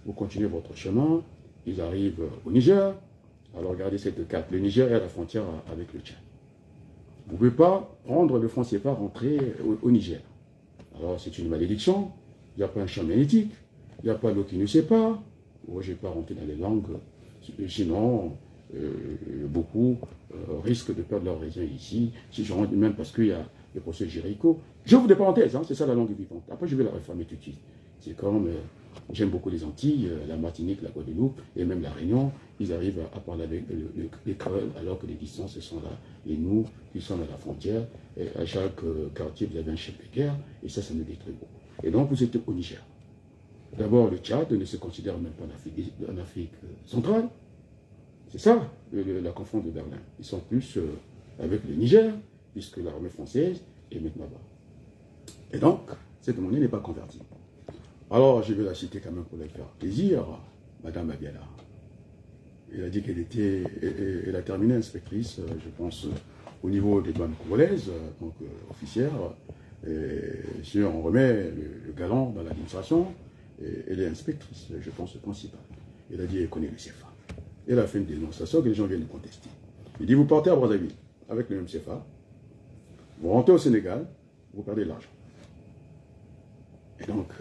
vous continuez votre chemin, ils arrivent au Niger. Alors regardez cette carte, le Niger est à la frontière avec le Tchad. Vous ne pouvez pas prendre le franc CFA, rentrer au Niger. Alors c'est une malédiction, il n'y a pas un champ magnétique, il n'y a pas l'eau qui ne sait pas. Moi, je ne vais pas rentrer dans les langues, sinon beaucoup risquent de perdre leur raison ici. Si je rentre, même parce qu'il y a le procès Jéricho. J'ouvre des parenthèses, hein, c'est ça la langue vivante. Après, je vais la réformer tout de suite. C'est comme, j'aime beaucoup les Antilles, la Martinique, la Guadeloupe, et même la Réunion. Ils arrivent à parler avec les Creoles, alors que les distances sont là. Et nous, qui sommes à la frontière, et à chaque quartier, vous avez un chef de guerre, et ça nous détruit beaucoup. Et donc, vous êtes au Niger. D'abord, le Tchad ne se considère même pas en Afrique centrale. C'est ça, la conférence de Berlin. Ils sont plus avec le Niger, puisque l'armée française est maintenant là-bas. Et donc, cette monnaie n'est pas convertie. Alors, je vais la citer quand même pour lui faire plaisir, Madame Abiala. Elle a dit elle a terminé inspectrice, je pense, au niveau des douanes congolaises, donc officière. Si on remet le galant dans l'administration, elle est inspectrice, je pense, principale. Elle a dit qu'elle connaît le CFA. Elle a fait une dénonciation que les gens viennent contester. Il dit, vous partez à Brazzaville avec le même CFA, vous rentrez au Sénégal, vous perdez de l'argent. Et donc,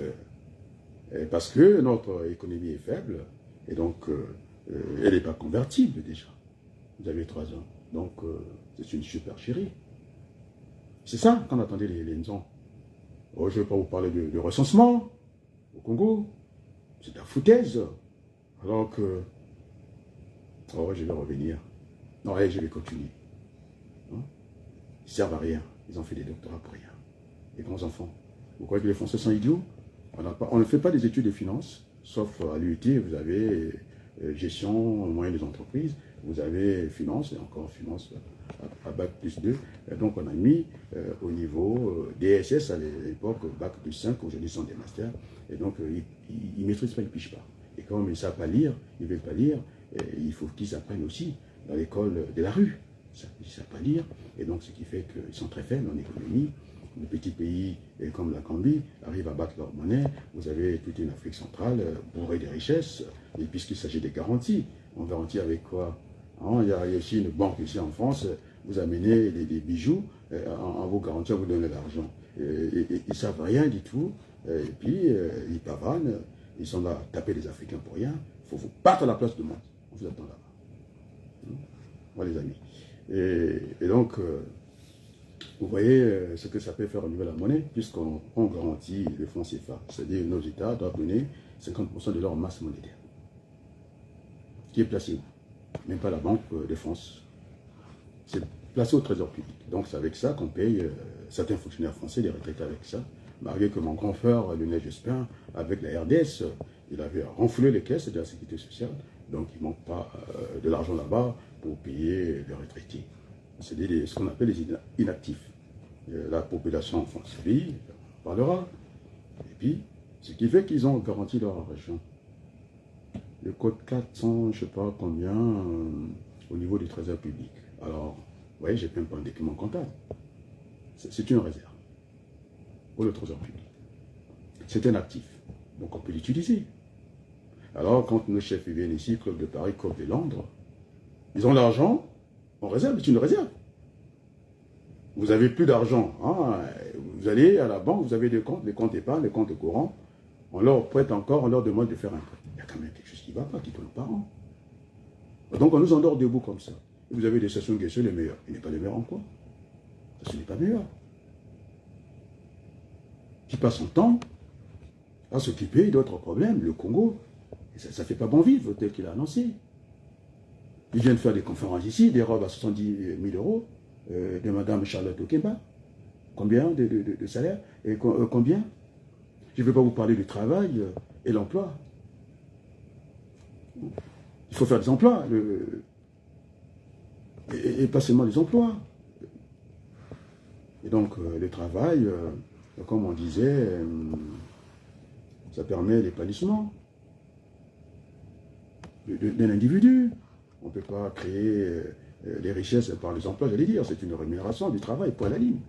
parce que notre économie est faible, et donc elle n'est pas convertible déjà. Vous avez 3 ans. Donc, c'est une super chérie. C'est ça qu'on attendait les maisons. Oh, je ne vais pas vous parler de recensement au Congo. C'est de la foutaise. Alors que... Oh, je vais revenir. Non, je vais continuer. Hein? Ils ne servent à rien. Ils ont fait des doctorats pour rien. Les grands enfants. Vous croyez que les Français sont idiots? On ne fait pas des études de finance, sauf à l'UIT, vous avez gestion, moyens des entreprises, vous avez finance, et encore finance à Bac plus 2. Et donc on a mis au niveau DSS à l'époque, Bac plus 5, aujourd'hui sont des masters. Et donc ils ne maîtrisent pas, ils ne pichent pas. Et comme ils ne savent pas lire, ils ne veulent pas lire, il faut qu'ils apprennent aussi dans l'école de la rue. Ils ne savent pas lire, et donc ce qui fait qu'ils sont très faibles en économie. Les petits pays comme la Gambie arrivent à battre leur monnaie. Vous avez toute une Afrique centrale bourrée de richesses. Et puisqu'il s'agit des garanties, on garantit avec quoi? Il y a aussi une banque ici en France. Vous amenez des bijoux, en vous garantissant, vous donnez l'argent. Ils ne savent rien du tout. Et puis, ils pavanent. Ils sont là à taper les Africains pour rien. Il faut vous battre à la place du monde. On vous attend là-bas. Voilà les amis. Et donc... vous voyez ce que ça peut faire au niveau de la monnaie, puisqu'on garantit le fonds CFA. C'est-à-dire que nos États doivent donner 50% de leur masse monétaire. Qui est placé où? Même pas la Banque de France. C'est placé au Trésor public. Donc c'est avec ça qu'on paye certains fonctionnaires français, les retraités avec ça. Malgré que mon grand frère, Lionel Jospin, avec la RDS, il avait renfloué les caisses de la sécurité sociale. Donc il ne manque pas de l'argent là-bas pour payer les retraités. C'est ce qu'on appelle les inactifs. La population en France, oui, on parlera. Et puis, ce qui fait qu'ils ont garanti leur argent. Le code 400, je ne sais pas combien, au niveau du trésor public. Alors, vous voyez, j'ai même pas un document comptable. C'est une réserve pour le trésor public. C'est un actif. Donc on peut l'utiliser. Alors, quand nos chefs viennent ici, Club de Paris, Club de Londres, ils ont l'argent en réserve, c'est une réserve. Vous n'avez plus d'argent. Hein? Vous allez à la banque, vous avez des comptes, les comptes épargne, les comptes courants. On leur prête encore, on leur demande de faire un prêt. Il y a quand même quelque chose qui ne va pas, qui tourne par an. Donc on nous endort debout comme ça. Et vous avez des Sassou Nguesso les meilleurs. Il n'est pas le meilleur en quoi? Ce n'est pas meilleur. Qui passe son temps à s'occuper d'autres problèmes. Le Congo, ça ne fait pas bon vivre tel qu'il a annoncé. Ils viennent faire des conférences ici, des robes à 70 000 euros de Madame Charlotte Okemba. Combien de salaire? Et combien? Je ne vais pas vous parler du travail et l'emploi. Il faut faire des emplois. Et pas seulement des emplois. Et donc, le travail, comme on disait, ça permet l'épanouissement d'un individu. On ne peut pas créer les richesses par les emplois, j'allais dire. C'est une rémunération du travail, point à la ligne.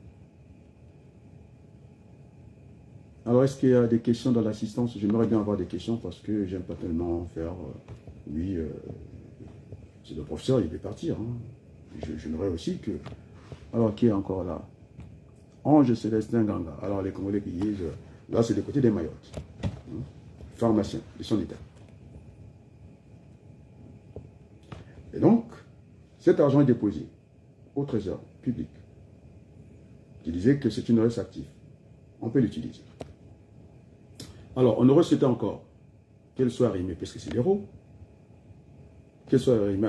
Alors, est-ce qu'il y a des questions dans l'assistance? J'aimerais bien avoir des questions parce que j'aime pas tellement faire... oui, c'est le professeur, il peut partir. Hein. J'aimerais aussi que... Alors, qui est encore là? Ange Célestin Ganga. Alors, les Congolais qui disent... Là, c'est du côté des Mayotte. Hein. Pharmacien de son état. Et donc, cet argent est déposé au trésor public. Qui disait que c'est une reste active. On peut l'utiliser. Alors, on aurait souhaité encore qu'elle soit arrimée, parce que c'est l'euro. Qu'elle soit arrimée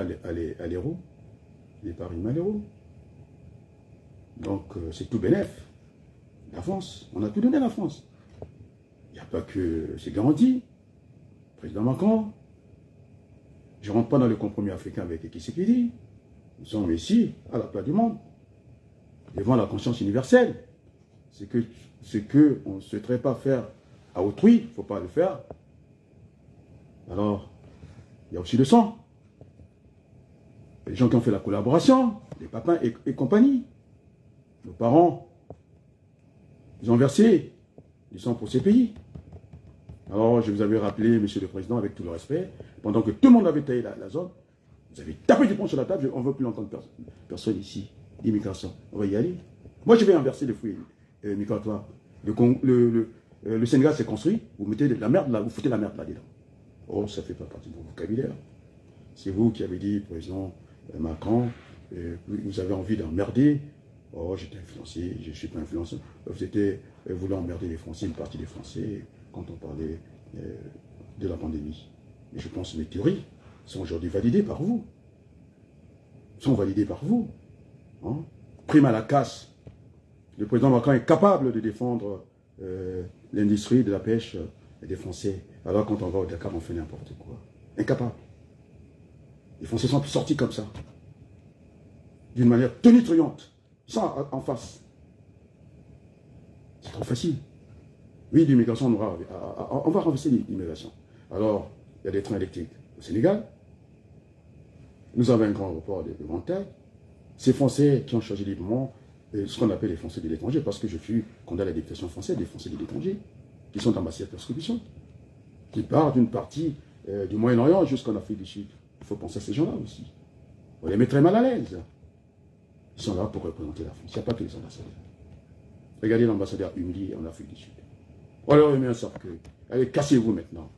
à l'euro. Il n'est pas arrimée à l'euro. Donc, c'est tout bénef. La France, on a tout donné à la France. Il n'y a pas que... C'est garanti. Président Macron. Je ne rentre pas dans le compromis africain avec Tshisekedi. Nous sommes ici, à la place du monde. Devant la conscience universelle. C'est que on ne souhaiterait pas faire à autrui, il ne faut pas le faire. Alors, il y a aussi le sang. Les gens qui ont fait la collaboration, les papas et compagnie. Nos parents, ils ont versé du sang pour ces pays. Alors, je vous avais rappelé, monsieur le président, avec tout le respect, pendant que tout le monde avait taillé la zone, vous avez tapé du poing sur la table, on ne veut plus entendre personne ici. L'immigration, on va y aller. Moi, je vais inverser les flux migratoires. Le Sénégal s'est construit, vous mettez de la merde là, vous foutez la merde là-dedans. Oh, ça ne fait pas partie de mon vocabulaire. C'est vous qui avez dit, président Macron, vous avez envie d'emmerder. Oh, j'étais influencé, je ne suis pas influencé. Vous voulez emmerder les Français, une partie des Français, quand on parlait de la pandémie. Et je pense que mes théories sont aujourd'hui validées par vous. Sont validées par vous. Hein? Prime à la casse. Le président Macron est capable de défendre l'industrie de la pêche des Français. Alors quand on va au Dakar, on fait n'importe quoi. Incapable. Les Français sont sortis comme ça. D'une manière tonitruante. Sans en face. C'est trop facile. Oui, l'immigration, on va renverser l'immigration. Alors, il y a des trains électriques au Sénégal. Nous avons un grand aéroport de grande taille. Ces Français qui ont choisi librement ce qu'on appelle les Français de l'étranger, parce que je suis condamné à la dictation française des Français de l'étranger, qui sont en matière de persécution, qui partent d'une partie du Moyen-Orient jusqu'en Afrique du Sud. Il faut penser à ces gens-là aussi. On les met très mal à l'aise. Ils sont là pour représenter la France. Il n'y a pas que les ambassadeurs. Regardez l'ambassadeur humilié en Afrique du Sud. On leur remet un cercueil. Allez, cassez-vous maintenant.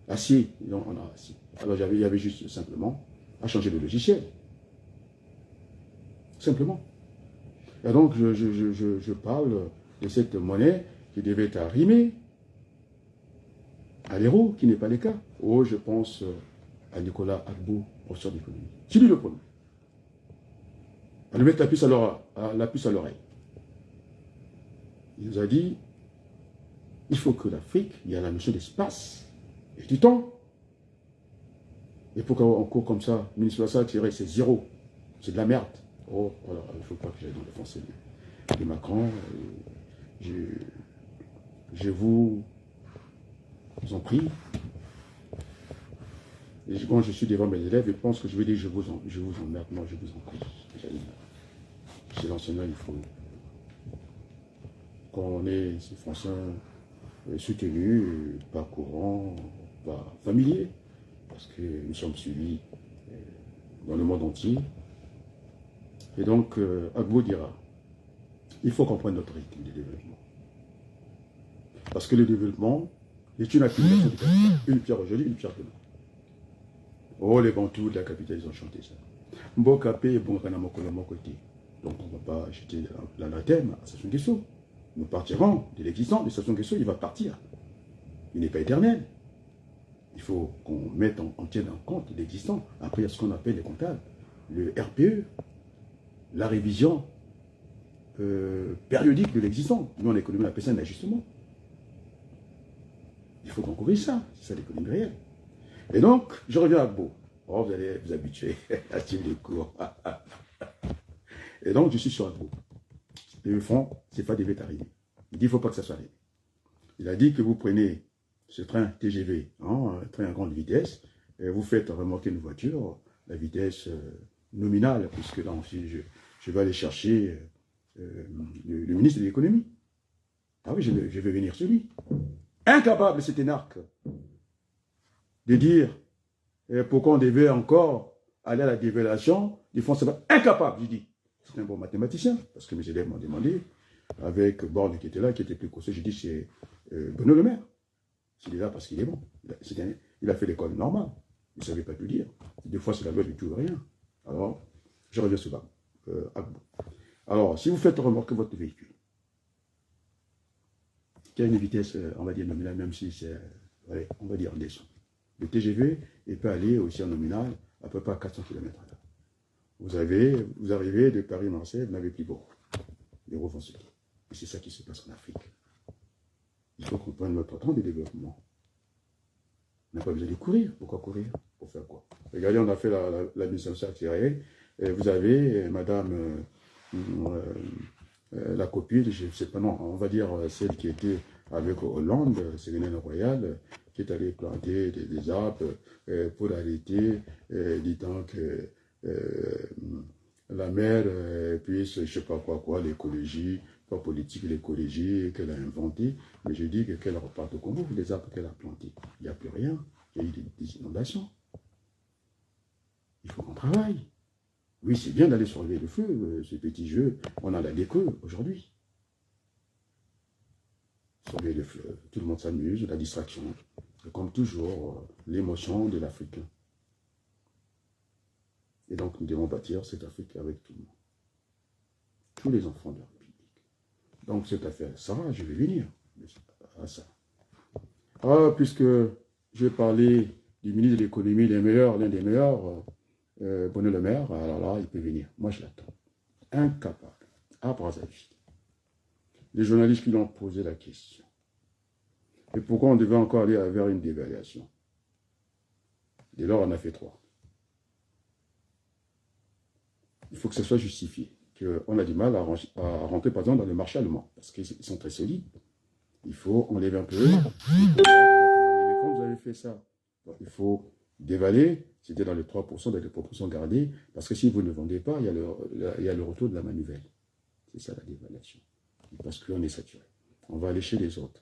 Assis, on a assis. Alors il y avait juste simplement à changer de logiciel. Simplement. Et donc je parle de cette monnaie qui devait être arrimée à l'euro, qui n'est pas le cas. Oh, je pense à Nicolas Gbagbo, professeur d'économie. C'est lui le premier. À lui mettre la puce à l'oreille. Il nous a dit, il faut que l'Afrique, il y a la notion d'espace et du temps. Et pourquoi on court comme ça, 1860 c'est zéro. C'est de la merde. Oh, voilà, il ne faut pas que j'aille dans le français de Macron. Je vous en prie. Et quand je suis devant mes élèves, ils pensent que je vais dire je vous emmerde. Non, je vous en prie. Chez l'enseignant, il faut qu'on ait ces Français soutenus, pas courants, pas familiers, parce que nous sommes suivis dans le monde entier. Et donc, Gbagbo dira, il faut qu'on prenne notre rythme de développement. Parce que le développement est une accumulation de capital. Une pierre aujourd'hui, une pierre demain. Oh, les Bantous de la capitale, ils ont chanté ça. Mbokapé et Bonkanamokolo côté. Donc, on ne va pas jeter l'anathème à Sassou Nguesso. Nous partirons de l'existant de Sassou Nguesso, il va partir. Il n'est pas éternel. Il faut qu'on mette, on tienne en compte l'existant. Après, il y a ce qu'on appelle les comptables. Le RPE, la révision périodique de l'existant. Nous, en économie, on appelle ça un ajustement. Il faut qu'on corrige ça. C'est ça l'économie réelle. Et donc, je reviens à Gbagbo. Oh, vous allez vous habituer à suivre les cours. Et donc, je suis sur Gbagbo. Le fond, c'est pas devait arriver. Il dit qu'il ne faut pas que ça soit arrivé. Il a dit que vous prenez ce train TGV, un train à grande vitesse, et vous faites remorquer une voiture, la vitesse nominale, puisque là aussi, je vais aller chercher le ministre de l'économie. Ah oui, je vais venir sur lui. Incapable, cet énarque, de dire pourquoi on devait encore aller à la dévaluation du fonds. Incapable, je dis. C'est un bon mathématicien, parce que mes élèves m'ont demandé, avec Borne qui était là, qui était plus costaud, je dis c'est Benoît Le Maire. Il est là parce qu'il est bon. Il a fait l'école normale. Il ne savait pas tout dire. Des fois, c'est la loi du tout ou rien. Alors, je reviens sur Gbagbo. Alors, si vous faites remorquer votre véhicule, qui a une vitesse, on va dire nominale, même si c'est, on va dire en descente. Le TGV, il peut aller aussi en nominal à peu près à 400 km/h. Vous arrivez de Paris-Marseille, vous n'avez plus beau. Les roues vont se quitter. Et c'est ça qui se passe en Afrique. Il faut qu'on prenne notre temps de développement. On n'a pas besoin de courir. Pourquoi courir? Pour faire quoi? Regardez, on a fait l'administration artérielle. Vous avez madame la copine, je ne sais pas, non, on va dire celle qui était avec Hollande, Ségolène Royal, qui est allé planter des arbres pour arrêter, disant que la mer puisse, je ne sais pas quoi, l'écologie, pas politique, l'écologie qu'elle a inventée, mais je dis que qu'elle reparte au Congo, les arbres qu'elle a plantés. Il n'y a plus rien, il y a eu des inondations. Il faut qu'on travaille. Oui, c'est bien d'aller surveiller le feu, ce petit jeu, on a la déco aujourd'hui. Surveiller le feu, tout le monde s'amuse, la distraction, et comme toujours, l'émotion de l'Africain. Et donc, nous devons bâtir cette Afrique avec tout le monde. Tous les enfants de la République. Donc, cette affaire, Sarah, je vais venir à ça. Ah, puisque je vais parler du ministre de l'économie, l'un des meilleurs, Bruno Le Maire, alors là, il peut venir. Moi, je l'attends. Incapable. À Brazzaville. Les journalistes qui lui ont posé la question. Et pourquoi on devait encore aller vers une dévaluation? Dès lors, on a fait 3. Il faut que ce soit justifié. Qu'on a du mal à rentrer, par exemple, dans le marché allemand. Parce qu'ils sont très solides. Il faut enlever un peu. Mais quand vous avez fait ça, il faut dévaler. C'était dans les 3%, dans les proportions gardées. Parce que si vous ne vendez pas, il y a le retour de la manivelle. C'est ça la dévaluation. Parce qu'on est saturé. On va aller chez les autres.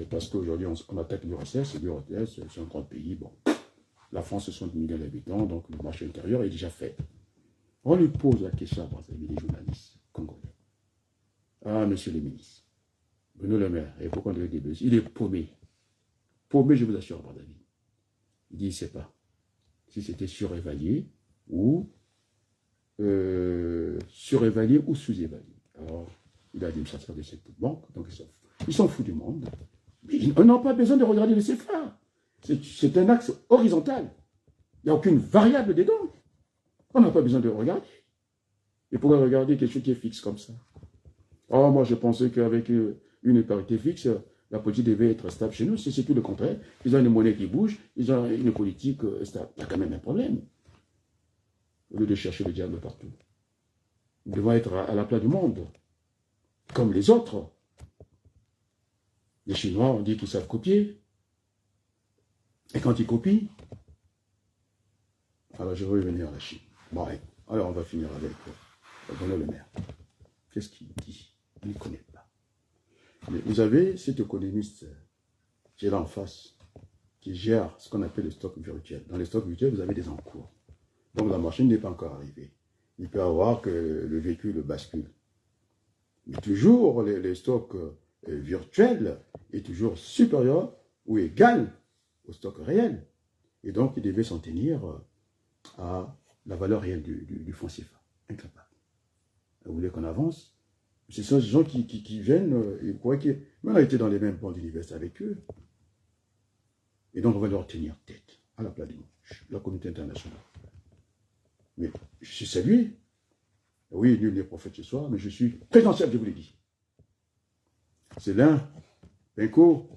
Parce qu'aujourd'hui, on attaque l'URSS. L'URSS, c'est un grand pays. Bon, la France, 60 millions d'habitants. Donc, le marché intérieur est déjà fait. On lui pose la question à Brazzaville, les journalistes congolais. Ah, monsieur le ministre, Bruno Le Maire, et pourquoi on devait débusser? Il est paumé. Paumé, je vous assure, à Brazzaville. Il dit, il ne sait pas si c'était surévalué ou sous-évalué. Alors, il a dû me sortir de cette banque, donc ils s'en foutent du monde. Mais on n'a pas besoin de regarder le CFA. C'est un axe horizontal. Il n'y a aucune variable dedans. On n'a pas besoin de regarder. Et pourquoi regarder quelque chose qui est fixe comme ça? Oh, moi, je pensais qu'avec une parité fixe, la politique devait être stable chez nous. C'est tout le contraire. Ils ont une monnaie qui bouge, ils ont une politique stable. Il y a quand même un problème. Au lieu de chercher le diable partout. Nous devons être à la place du monde. Comme les autres. Les Chinois, on dit qu'ils savent copier. Et quand ils copient, alors je vais revenir à la Chine. Bon, alors on va finir avec Bruno Le Maire. Qu'est-ce qu'il dit? Il ne connaît pas. Mais vous avez cet économiste qui est là en face, qui gère ce qu'on appelle le stock virtuel. Dans les stocks virtuels, vous avez des encours. Donc la machine n'est pas encore arrivée. Il peut y avoir que le véhicule bascule. Mais toujours, les stocks virtuels est toujours supérieur ou égal au stock réel. Et donc, il devait s'en tenir à la valeur réelle du fonds CFA. Incapable. Vous voulez qu'on avance? C'est ces gens qui viennent, ils croient qu'on a été dans les mêmes bancs d'université avec eux. Et donc, on va leur tenir tête à la place du la communauté internationale. Mais je suis salué. Oui, nul n'est prophète ce soir, mais je suis présidentiel, je vous l'ai dit. C'est l'un, Benko,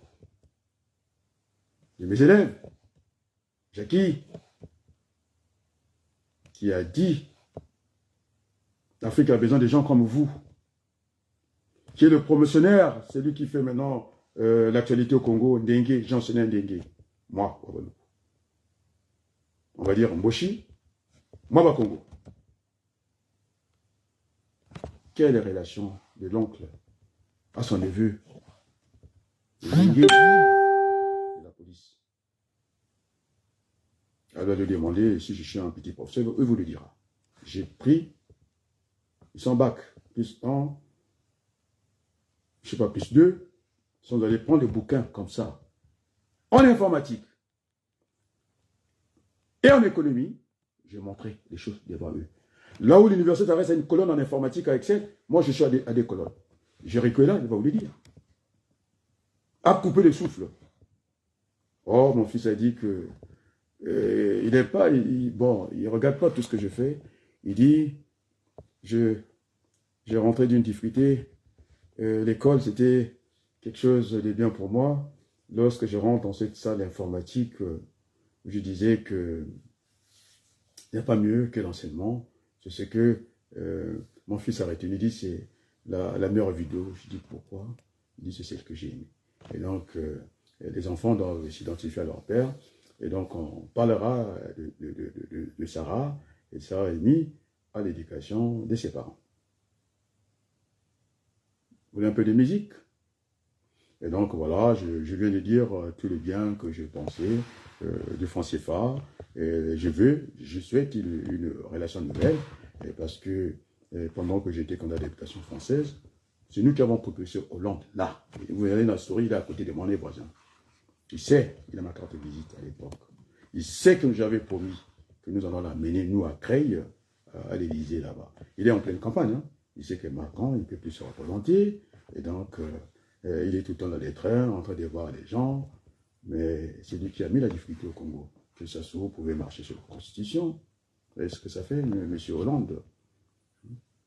de mes élèves, Jackie, qui a dit l'Afrique a besoin de gens comme vous, qui est le promotionnaire, c'est lui qui fait maintenant l'actualité au Congo, Ndengue, Jean-Sénin Ndengue. Moi, on va dire Mboshi, moi, Congo. Quelle est la relation de l'oncle à son neveu, Ndengue, de la police? Elle va lui demander si je suis un petit professeur, il vous le dira. J'ai pris son bac, plus 1, je ne sais pas, plus 2, sans aller prendre des bouquins comme ça, en informatique et en économie, j'ai montré les choses devant eux. Là où l'université reste à une colonne en informatique à Excel, moi je suis à des colonnes. J'ai reculé là, il va vous le dire. À couper le souffle. Oh, mon fils a dit que il n'est pas, bon, il ne regarde pas tout ce que je fais. Il dit, j'ai rentré d'une difficulté. L'école, c'était quelque chose de bien pour moi. Lorsque je rentre dans cette salle informatique, je disais que il n'y a pas mieux que l'enseignement. C'est ce que mon fils a retenu. Il dit, c'est la meilleure vidéo. Je dis, pourquoi? Il dit, c'est celle que j'ai aimée. Et donc, les enfants doivent s'identifier à leur père. Et donc, on parlera de Sarah, et Sarah est mise à l'éducation de ses parents. Vous voulez un peu de musique? Et donc, voilà, je viens de dire tout le bien que je pensais du franc CFA. Et je souhaite une relation nouvelle, parce que pendant que j'étais candidat à la députation française, c'est nous qui avons propulsé Hollande, là. Et vous voyez dans la souris, il est à côté de mon voisin. Il sait, il a ma carte de visite à l'époque. Il sait que j'avais promis que nous allons l'amener, nous, à Creil, à l'Élysée, là-bas. Il est en pleine campagne, hein. Il sait que Macron, il ne peut plus se représenter. Et donc, il est tout le temps dans les trains, en train de voir les gens. Mais c'est lui qui a mis la difficulté au Congo. Que Sassou pouvait marcher sur la Constitution. Et ce que ça fait, M. Hollande.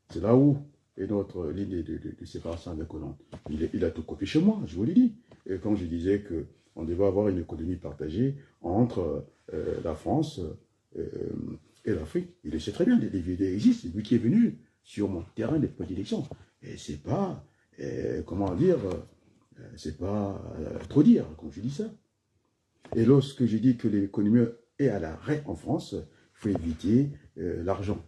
C'est là où est notre ligne de séparation avec Hollande. Il a tout copié chez moi, je vous l'ai dit. Et quand je disais qu'on devait avoir une économie partagée entre la France et l'Afrique, il le sait très bien, les DVD existent, c'est lui qui est venu sur mon terrain de prédilection. Et c'est pas, comment dire, c'est pas trop dire quand je dis ça. Et lorsque je dis que l'économie est à l'arrêt en France, il faut éviter l'argent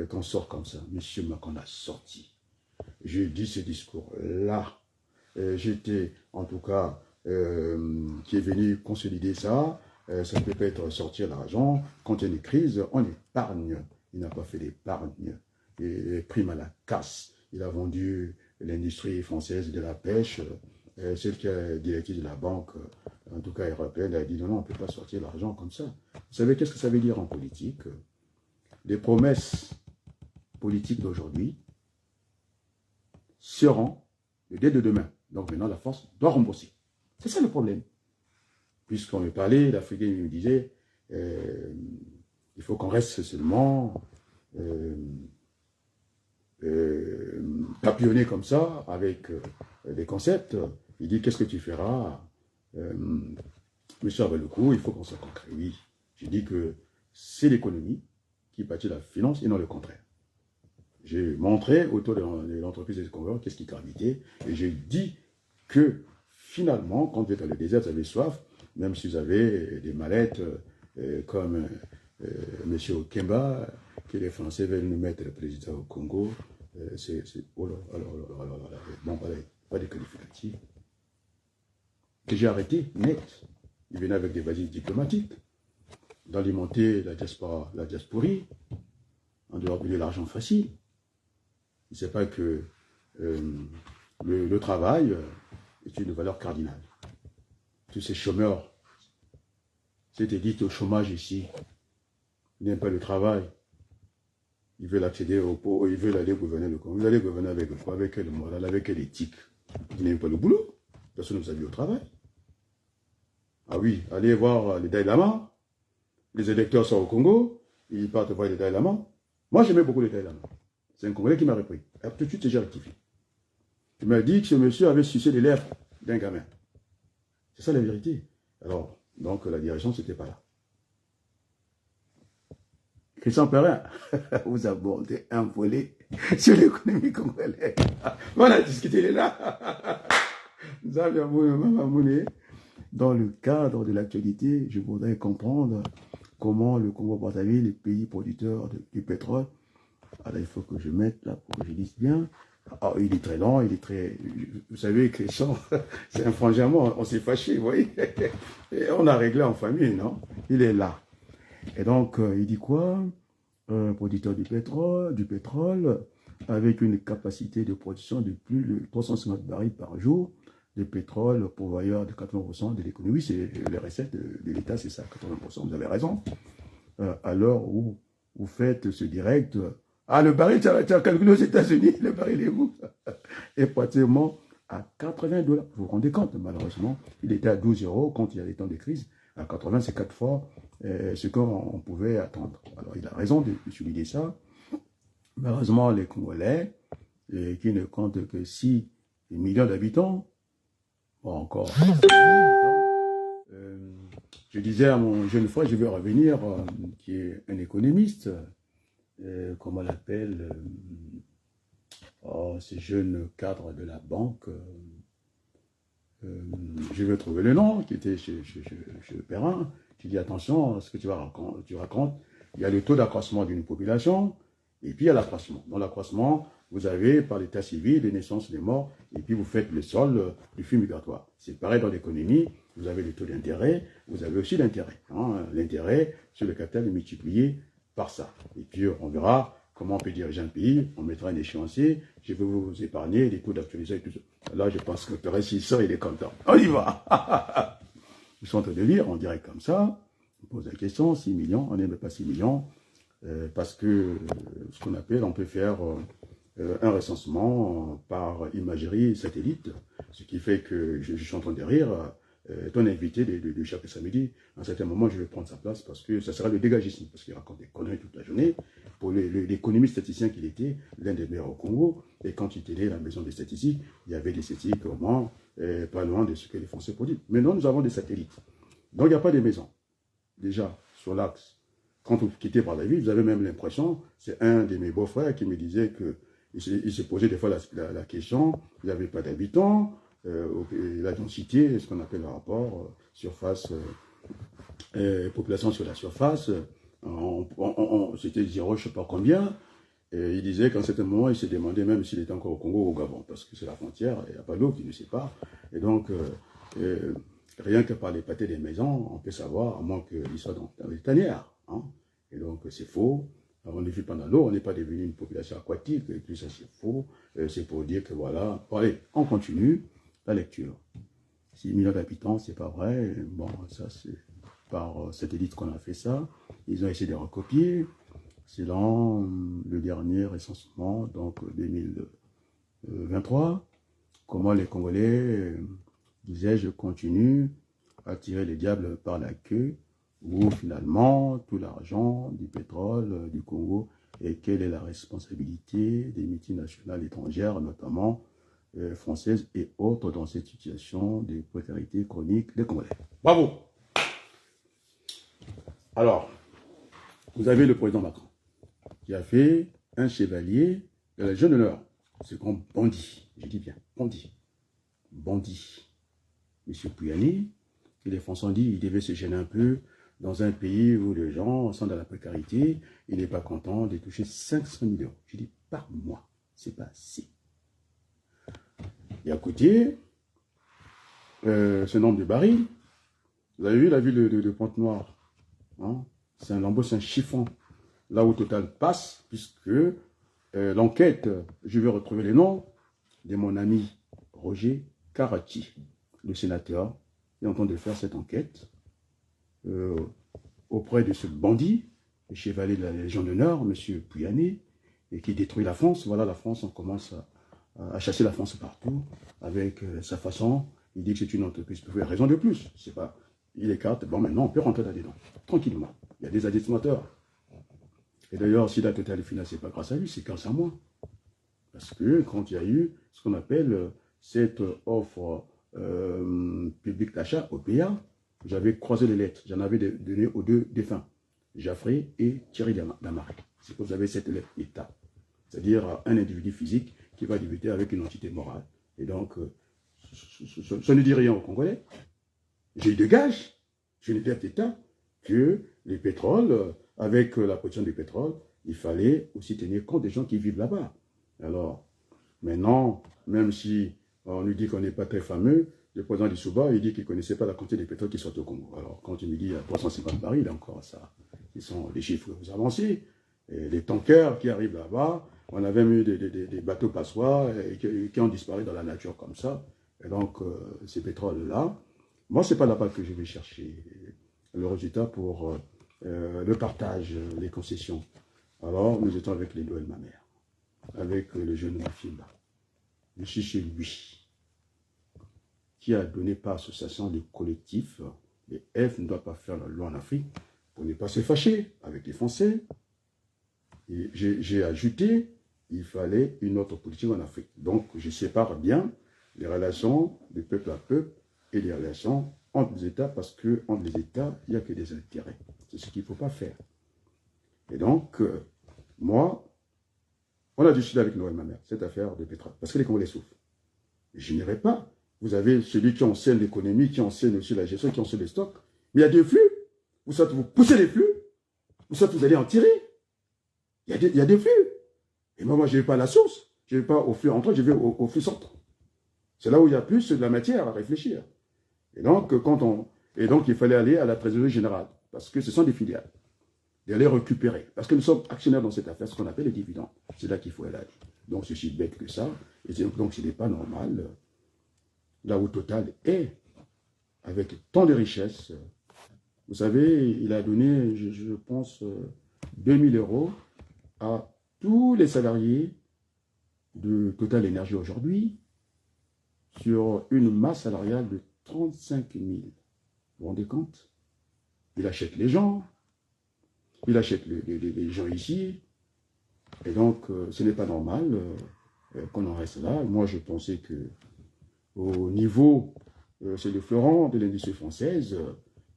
qu'on sort comme ça. Monsieur Macron a sorti. J'ai dit ce discours-là. J'étais, en tout cas, qui est venu consolider ça. Ça peut être sortir l'argent. Quand il y a une crise, on épargne. Il n'a pas fait d'épargne. Et prime à la casse. Il a vendu l'industrie française de la pêche. Celle qui est directrice de la banque, en tout cas européenne, a dit non, on ne peut pas sortir l'argent comme ça. Vous savez qu'est-ce que ça veut dire en politique? Les promesses politiques d'aujourd'hui seront le dé de demain. Donc maintenant, la force doit rembourser. C'est ça le problème. Puisqu'on me parlait, l'Africain me disait, il faut qu'on reste seulement papillonner comme ça, avec des concepts. Il dit, qu'est-ce que tu feras? Monsieur Abeloukou, il faut qu'on soit concret. Oui, j'ai dit que c'est l'économie qui bâtit la finance et non le contraire. J'ai montré autour de l'entreprise des converts qu'est-ce qui gravitait, et j'ai dit que finalement, quand vous êtes dans le désert, vous avez soif, même si vous avez des mallettes comme M. Okemba, que les Français veulent nous mettre le président au Congo, oh là, bon, pas de qualificatif. Que j'ai arrêté, net. Il venait avec des valises diplomatiques, d'alimenter la diasporie, en dehors de l'argent facile. Il ne sait pas que le travail est une valeur cardinale. Tous ces chômeurs, c'était dit au chômage ici, ils n'aiment pas le travail. Ils veulent accéder au pauvre, ils veulent aller gouverner le Congo. Vous allez gouverner avec quoi? Avec quel moral, avec quelle éthique? Vous n'aimez pas le boulot? Personne ne vous a vu au travail. Ah oui, allez voir les Dalai Lama. Les électeurs sont au Congo, ils partent voir les Dalai Lama. Moi, j'aimais beaucoup les Dalai Lama. C'est un Congolais qui m'a repris. Alors, tout de suite, j'ai rectifié. Il m'a dit que ce monsieur avait sucé les lèvres d'un gamin. C'est ça la vérité. Alors, donc, la direction, c'était pas là. Christian Perrin, vous abordez un volet sur l'économie congolaise. On a discuté, il est là. Dans le cadre de l'actualité, je voudrais comprendre comment le Congo-Brazzaville, les pays producteurs du pétrole, alors il faut que je mette là pour que je dise bien. Ah, il est très lent, il est très... Vous savez que c'est un frangin, on s'est fâché, vous voyez. Et on a réglé en famille, non? Il est là. Et donc, il dit quoi? Producteur du pétrole, avec une capacité de production de plus de 350 barils par jour de pétrole, pourvoyeur de 80% de l'économie. C'est les recettes de l'État, c'est ça, 80%, vous avez raison. À l'heure où vous faites ce direct, ah, le baril, tu as calculé aux États-Unis, le baril est où? Et pratiquement à 80 $. Vous vous rendez compte, malheureusement, il était à 12 € quand il y a des temps de crise. À 80, c'est 4 fois ce qu'on pouvait attendre. Alors, il a raison de souligner ça. Malheureusement, les Congolais, qui ne comptent que 6 millions d'habitants, bon, encore. Je disais à mon jeune frère, je vais revenir, qui est un économiste, comment on l'appelle, ce jeune cadre de la banque, je vais trouver le nom, qui était chez Perrin. Tu dis attention à ce que tu racontes. Il y a le taux d'accroissement d'une population, et puis il y a l'accroissement. Dans l'accroissement, vous avez par l'état civil les naissances, les morts, et puis vous faites le sol du flux migratoire. C'est pareil dans l'économie, vous avez le taux d'intérêt, vous avez aussi l'intérêt. Hein. L'intérêt sur le capital est multiplié par ça. Et puis on verra comment on peut diriger un pays, on mettra un échéancier, je vais vous épargner les taux d'actualisation et tout ça. Là, je pense que Pérez, s'il sort, il est content. On y va. Ils sont en train de lire, on dirait comme ça, on pose la question, 6 millions, on n'aime pas 6 millions, parce que ce qu'on appelle, on peut faire un recensement par imagerie satellite, ce qui fait que je suis en train de rire, ton invité de chaque samedi, à un certain moment, je vais prendre sa place parce que ça sera le dégagisme, parce qu'il raconte des conneries toute la journée. Pour l'économiste statisticien qu'il était, l'un des meilleurs au Congo, et quand il était à la maison des statistiques, il y avait des statistiques au moins pas loin de ce que les Français produisent. Maintenant, nous avons des satellites. Donc, il n'y a pas de maisons. Déjà, sur l'axe, quand vous quittez par la ville, vous avez même l'impression, c'est un de mes beaux-frères qui me disait qu'il se posait des fois la question, il n'y avait pas d'habitants, la densité, ce qu'on appelle le rapport surface, population sur la surface, c'était zéro, je ne sais pas combien. Et il disait qu'à un certain moment, il s'est demandé même s'il était encore au Congo ou au Gabon, parce que c'est la frontière, il n'y a pas d'eau qui ne sait pas. Et donc, rien que par les pâtés des maisons, on peut savoir, à moins qu'il soit dans les tanières. Hein. Et donc, c'est faux. On ne vit pas dans l'eau, on n'est pas devenu une population aquatique, et tout ça, c'est faux. C'est pour dire que voilà. Bon, allez, on continue la lecture. 6 millions d'habitants, c'est pas vrai. Bon, ça, c'est par satellite qu'on a fait ça. Ils ont essayé de recopier. C'est dans le dernier recensement, donc 2023. Comment les Congolais, disais-je, continuent à tirer les diables par la queue, où finalement tout l'argent du pétrole du Congo, et quelle est la responsabilité des multinationales étrangères, notamment françaises et autres, dans cette situation de précarité chronique des Congolais. Bravo! Alors, vous avez le président Macron, qui a fait un chevalier de la Légion d'honneur. C'est comme bandit, je dis bien, bandit. Monsieur Puyani, et les Français ont dit qu'il devait se gêner un peu dans un pays où les gens sont dans la précarité, il n'est pas content de toucher 500 millions. Je dis par mois, c'est pas assez. Et à côté, ce nombre de barils, vous avez vu la ville de Pointe-Noire, hein? C'est un lambeau, c'est un chiffon. Là où Total passe, puisque l'enquête, je vais retrouver les noms de mon ami Roger Karati, le sénateur, est en train de faire cette enquête auprès de ce bandit, le chevalier de la Légion d'honneur, M. Puyani, et qui détruit la France. Voilà, la France, on commence à chasser la France partout avec sa façon. Il dit que c'est une entreprise. Il y a raison de plus. C'est pas, il écarte. Bon, maintenant, on peut rentrer là-dedans, tranquillement. Il y a des additionateurs. Et d'ailleurs, si la Total est financée, c'est pas grâce à lui, c'est grâce à moi. Parce que quand il y a eu ce qu'on appelle cette offre publique d'achat, OPA, j'avais croisé les lettres. J'en avais donné aux deux défunts, Jaffré et Thierry Damary. C'est que vous avez cette lettre État. C'est-à-dire un individu physique qui va débuter avec une entité morale. Et donc, ça ne dit rien aux Congolais. J'ai eu des gages, j'ai une lettre d'État, que les pétroles, avec la production du pétrole, il fallait aussi tenir compte des gens qui vivent là-bas. Alors, maintenant, même si on nous dit qu'on n'est pas très fameux, le président du Souba, il dit qu'il ne connaissait pas la quantité de pétrole qui sort au Congo. Alors, quand il me dit qu'il y a 350 barils, encore ça, ce sont des chiffres que vous avancez. Et les tankers qui arrivent là-bas, on avait eu des bateaux passoires qui ont disparu dans la nature comme ça. Et donc, ces pétroles-là, moi, ce n'est pas là-bas que je vais chercher le résultat pour le partage, les concessions. Alors, nous étions avec les Noël, ma mère, avec le jeune Mafimba. Je suis chez lui, qui a donné par association de collectifs. Les F ne doivent pas faire la loi en Afrique pour ne pas se fâcher avec les Français. Et j'ai ajouté, il fallait une autre politique en Afrique. Donc, je sépare bien les relations de peuple à peuple et les relations entre les États, parce qu'entre les États, il n'y a que des intérêts. C'est ce qu'il ne faut pas faire. Et donc, moi, on a décidé avec Noël, ma mère, cette affaire de pétrole, parce que les Congolais souffrent. Je n'irai pas Vous avez celui qui enseigne l'économie, qui enseigne aussi la gestion, qui enseigne les stocks. Mais il y a des flux. Vous savez, vous poussez les flux. Vous savez, vous allez en tirer. Il y a des flux. Et moi, je ne vais pas à la source. Je ne vais pas au flux entrant, je vais au flux sortant. C'est là où il y a plus de la matière à réfléchir. Et donc, il fallait aller à la trésorerie générale. Parce que ce sont des filiales. Et aller récupérer. Parce que nous sommes actionnaires dans cette affaire, ce qu'on appelle les dividendes. C'est là qu'il faut aller. Donc, c'est aussi bête que ça. Et donc, ce n'est pas normal. Là où Total est, avec tant de richesses. Vous savez, il a donné, je pense, 2000 € à tous les salariés de Total Énergie aujourd'hui sur une masse salariale de 35 000. Vous vous rendez compte? Il achète les gens, il achète les gens ici, et donc ce n'est pas normal qu'on en reste là. Moi, je pensais que au niveau, c'est le fleuron de l'industrie française,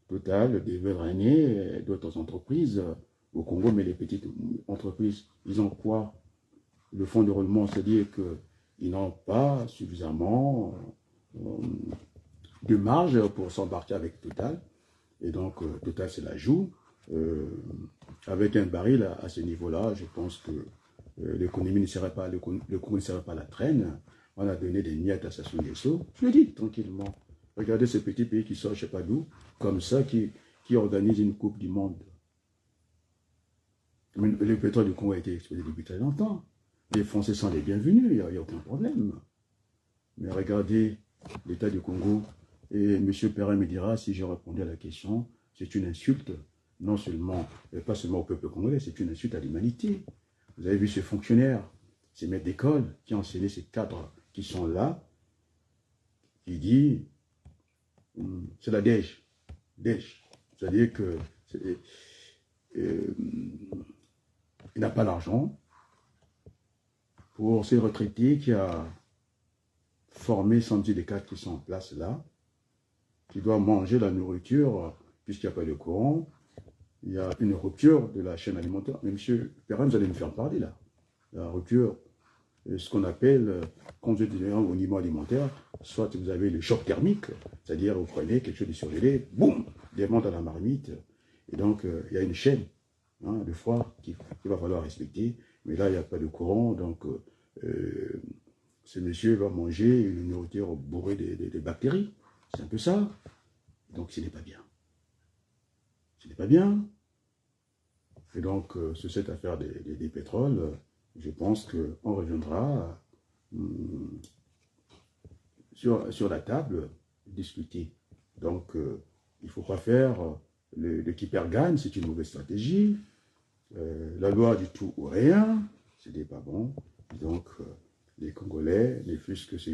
Total devait drainer d'autres entreprises au Congo, mais les petites entreprises, ils ont quoi? Le fonds de roulement, c'est-à-dire qu'ils n'ont pas suffisamment de marge pour s'embarquer avec Total. Et donc, Total, c'est la joue. Avec un baril à ce niveau-là, je pense que l'économie ne serait pas, le Congo ne serait pas la traîne. On a donné des miettes à Sassou Nguesso. Je le dis tranquillement. Regardez ce petit pays qui sort, je ne sais pas d'où, comme ça, qui organise une Coupe du Monde. Le pétrole du Congo a été exploité depuis très longtemps. Les Français sont les bienvenus, il n'y a aucun problème. Mais regardez l'État du Congo, et M. Perrin me dira, si je répondais à la question, c'est une insulte, non seulement, pas seulement au peuple congolais, c'est une insulte à l'humanité. Vous avez vu ces fonctionnaires, ces maîtres d'école qui ont enseigné ces cadres qui sont là, qui dit, c'est la DEJ. C'est-à-dire que il n'a pas l'argent pour ces retraités qui a formé 110 des cadres qui sont en place là, qui doivent manger la nourriture puisqu'il n'y a pas de courant. Il y a une rupture de la chaîne alimentaire. Mais M. Perrin, vous allez me faire parler là. La rupture, ce qu'on appelle, quand vous êtes au niveau alimentaire, soit vous avez le choc thermique, c'est-à-dire vous prenez quelque chose de surgelé, boum, démonte à la marmite. Et donc, il y a une chaîne de froid qu'il va falloir respecter. Mais là, il n'y a pas de courant, donc ce monsieur va manger une nourriture bourrée de bactéries. C'est un peu ça. Donc, ce n'est pas bien. Ce n'est pas bien. Et donc, sur cette affaire des pétroles, je pense qu'on reviendra sur la table, discuter. Donc, il ne faut pas faire le qui perd gagne, c'est une mauvaise stratégie. La loi du tout ou rien, ce n'est pas bon. Donc, les Congolais, ne fût-ce que c'est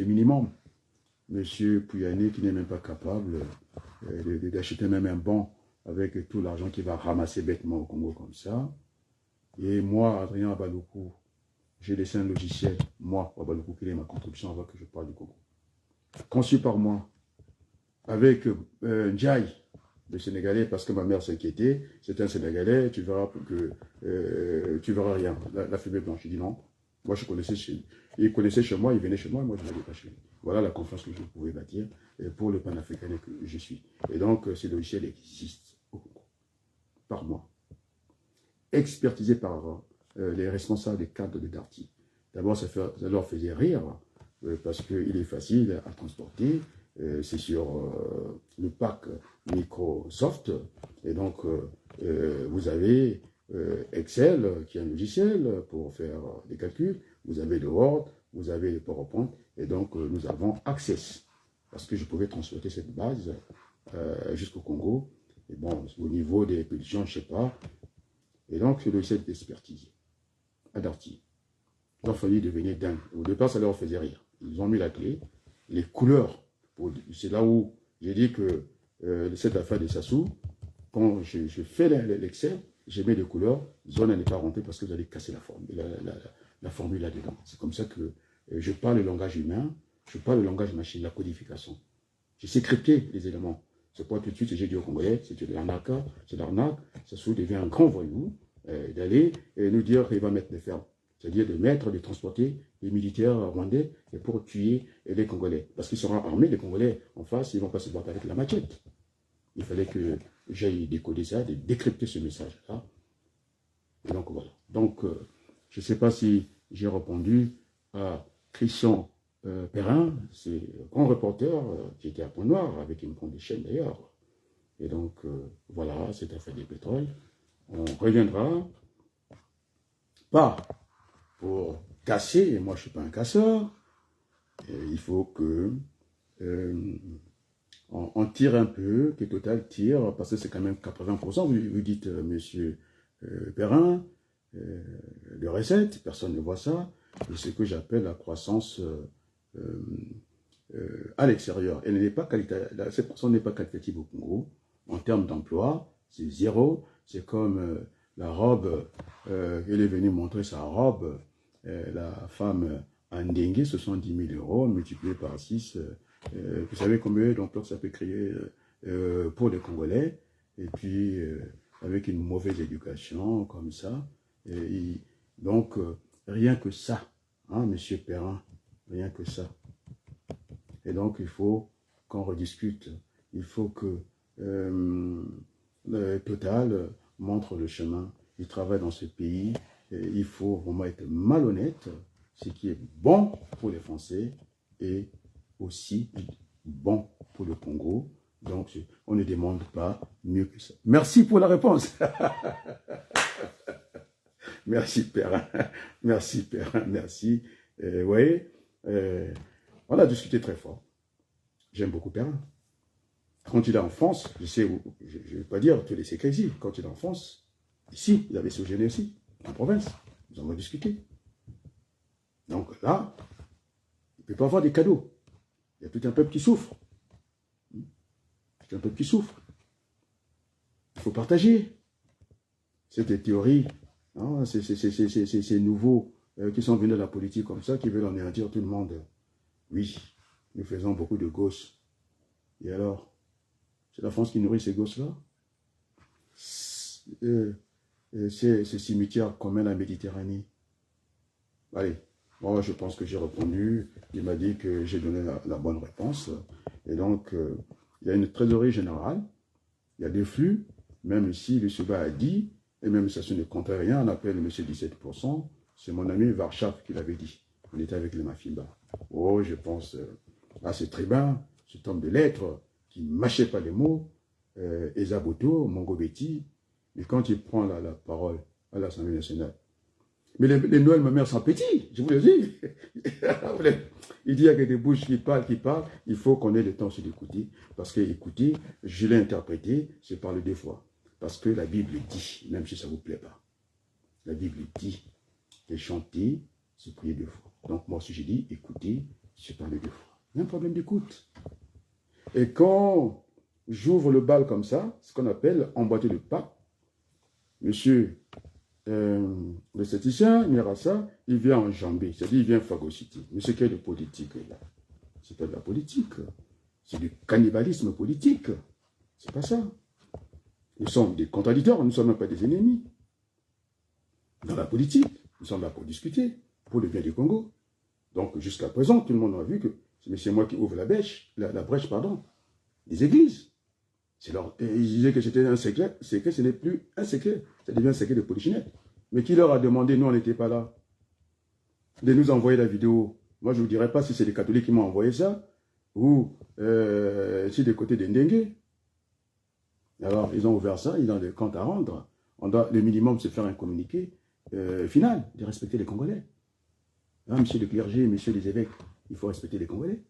minimum. Monsieur Pouyanné, qui n'est même pas capable d'acheter même un banc avec tout l'argent qu'il va ramasser bêtement au Congo comme ça. Et moi, Adrien Abaloukou, j'ai laissé un logiciel, moi, Abaloukou, qui est ma contribution avant que je parle du Congo. Conçu par moi, avec Ndiaye, le Sénégalais, parce que ma mère s'inquiétait, c'est un Sénégalais, tu verras que tu verras rien, la fumée blanche. Je dis non. Moi, il connaissait chez moi, il venait chez moi, moi, je n'allais pas chez lui. Voilà la confiance que je pouvais bâtir pour le panafricain que je suis. Et donc, ce logiciel existe au Congo, par moi. Expertisé par les responsables des cadres de Darty. D'abord, ça leur faisait rire, parce qu'il est facile à transporter. C'est sur le pack Microsoft. Et donc, vous avez Excel, qui est un logiciel pour faire des calculs. Vous avez le Word, vous avez le PowerPoint. Et donc, nous avons Access. Parce que je pouvais transporter cette base jusqu'au Congo. Et bon, au niveau des pulsions, je ne sais pas. Et donc, le logiciel est expertisé à Darty. Il a fallu devenir dingue. Au départ, ça leur faisait rire. Ils ont mis la clé, les couleurs. C'est là où j'ai dit que cette affaire de Sassou, quand je fais l'Excel, je mets des couleurs, zone à ne pas rentrer parce que vous allez casser la formule là-dedans. C'est comme ça que je parle le langage humain, je parle le langage machine, la codification. J'ai sécrété les éléments. C'est pas tout de suite, j'ai dit au Congolais, c'est de l'arnaque, Sassou devient un grand voyou, d'aller nous dire qu'il va mettre les fermes. c'est-à-dire de transporter les militaires rwandais et pour tuer les Congolais. Parce qu'ils seront armés, les Congolais en face, ils ne vont pas se battre avec la machette. Il fallait que j'aille décoder ça, décrypter ce message-là. Et donc voilà. Donc, je ne sais pas si j'ai répondu à Christian Perrin, c'est un grand reporter qui était à Point-Noir, avec une grande chaîne d'ailleurs. Et donc, voilà, cette affaire du pétrole. On reviendra, pas pour casser, et moi je ne suis pas un casseur, et il faut que on tire un peu, que Total tire, parce que c'est quand même 80%, vous dites, monsieur Perrin, de recettes, personne ne voit ça, et ce que j'appelle la croissance à l'extérieur. Cette personne n'est pas qualitative au Congo, en termes d'emploi, c'est zéro, c'est comme la robe, elle est venue montrer sa robe, la femme en dengue, 70 000 euros, multiplié par 6, vous savez combien d'emplois ça peut créer pour les Congolais, et puis avec une mauvaise éducation, comme ça, donc rien que ça, hein, monsieur Perrin, rien que ça. Et donc il faut qu'on rediscute, il faut que Total montre le chemin, il travaille dans ce pays, et il faut vraiment être malhonnête, ce qui est bon pour les Français et aussi bon pour le Congo. Donc, on ne demande pas mieux que ça. Merci pour la réponse. Merci, Perrin. Merci, Perrin. Merci. Vous voyez, on a discuté très fort. J'aime beaucoup Perrin. Quand il est en France, je sais, je ne vais pas dire tous les secrets ici, quand il est en France, ici, il avait Sogéné aussi, en province. Nous avons discuté. Donc là, il ne peut pas avoir des cadeaux. Il y a tout un peuple qui souffre. Tout un peuple qui souffre. Il faut partager. Cette théorie, hein, ces nouveaux qui sont venus de la politique comme ça, qui veulent anéantir tout le monde. Oui, nous faisons beaucoup de gosses. Et alors, c'est la France qui nourrit ces gosses-là. C'est ce cimetière commun à la Méditerranée. Allez, moi je pense que j'ai répondu. Il m'a dit que j'ai donné la bonne réponse. Et donc, il y a une trésorerie générale, il y a des flux, même si le SUBA a dit, et même si ça ne compte rien, on appelle M. 17%, c'est mon ami Varchav qui l'avait dit. On était avec les Mafimba. Oh, je pense à ce tribun, cet homme de lettres, qui ne mâchait pas les mots, Ezaboto, Mongobeti, mais quand il prend la parole à l'Assemblée nationale, mais les Noël me meurent sans petit, je vous le dis. Il dit qu'il y a des bouches qui parlent, il faut qu'on ait le temps de l'écouter, parce que écoutez, je l'ai interprété, c'est par le deux fois. Parce que la Bible dit, même si ça ne vous plaît pas, la Bible dit que chanter, c'est prier deux fois. Donc moi aussi j'ai dit, écoutez, c'est parler deux fois. Il y a un problème d'écoute. Et quand j'ouvre le bal comme ça, ce qu'on appelle emboîter le pas, monsieur le statisticien, Mirassa, il vient enjamber, c'est-à-dire il vient phagocyter. Mais ce qu'il y a de politique là, c'est pas de la politique, c'est du cannibalisme politique. C'est pas ça. Nous sommes des contradicteurs, nous ne sommes même pas des ennemis. Dans la politique, nous sommes là pour discuter, pour le bien du Congo. Donc jusqu'à présent, tout le monde a vu que c'est moi qui ouvre la brèche, des églises. Ils disaient que c'était un secret, ce n'est plus un secret, ça devient un secret de polichinelle. Mais qui leur a demandé, nous on n'était pas là, de nous envoyer la vidéo? Moi je ne vous dirais pas si c'est les catholiques qui m'ont envoyé ça, ou si des côtés des Ndengue. Alors ils ont ouvert ça, ils ont des comptes à rendre. On doit le minimum se faire un communiqué final, de respecter les Congolais. Hein, monsieur le clergé, monsieur les évêques, il faut respecter les Congolais.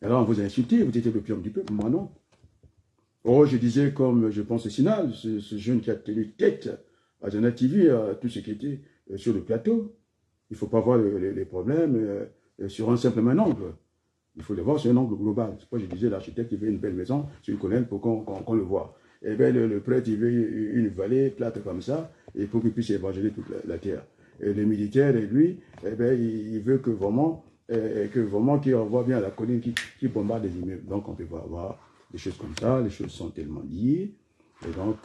Alors on vous a insulté, vous étiez le pion du peuple, moi non. Oh, je disais, comme je pense Sinal, ce jeune qui a tenu tête à Jana TV, à tout ce qui était sur le plateau. Il ne faut pas voir les problèmes sur un simple angle. Il faut le voir sur un angle global. C'est pourquoi je disais, l'architecte, il veut une belle maison sur une colline pour qu'on le voit. Et bien, le prêtre, il veut une vallée plate comme ça, et pour qu'il puisse évangéliser toute la terre. Et le militaire, et lui, eh bien, il veut que vraiment qu'il revoie bien la colline qui bombarde les immeubles. Donc, on peut voir des choses comme ça, les choses sont tellement liées. Et donc,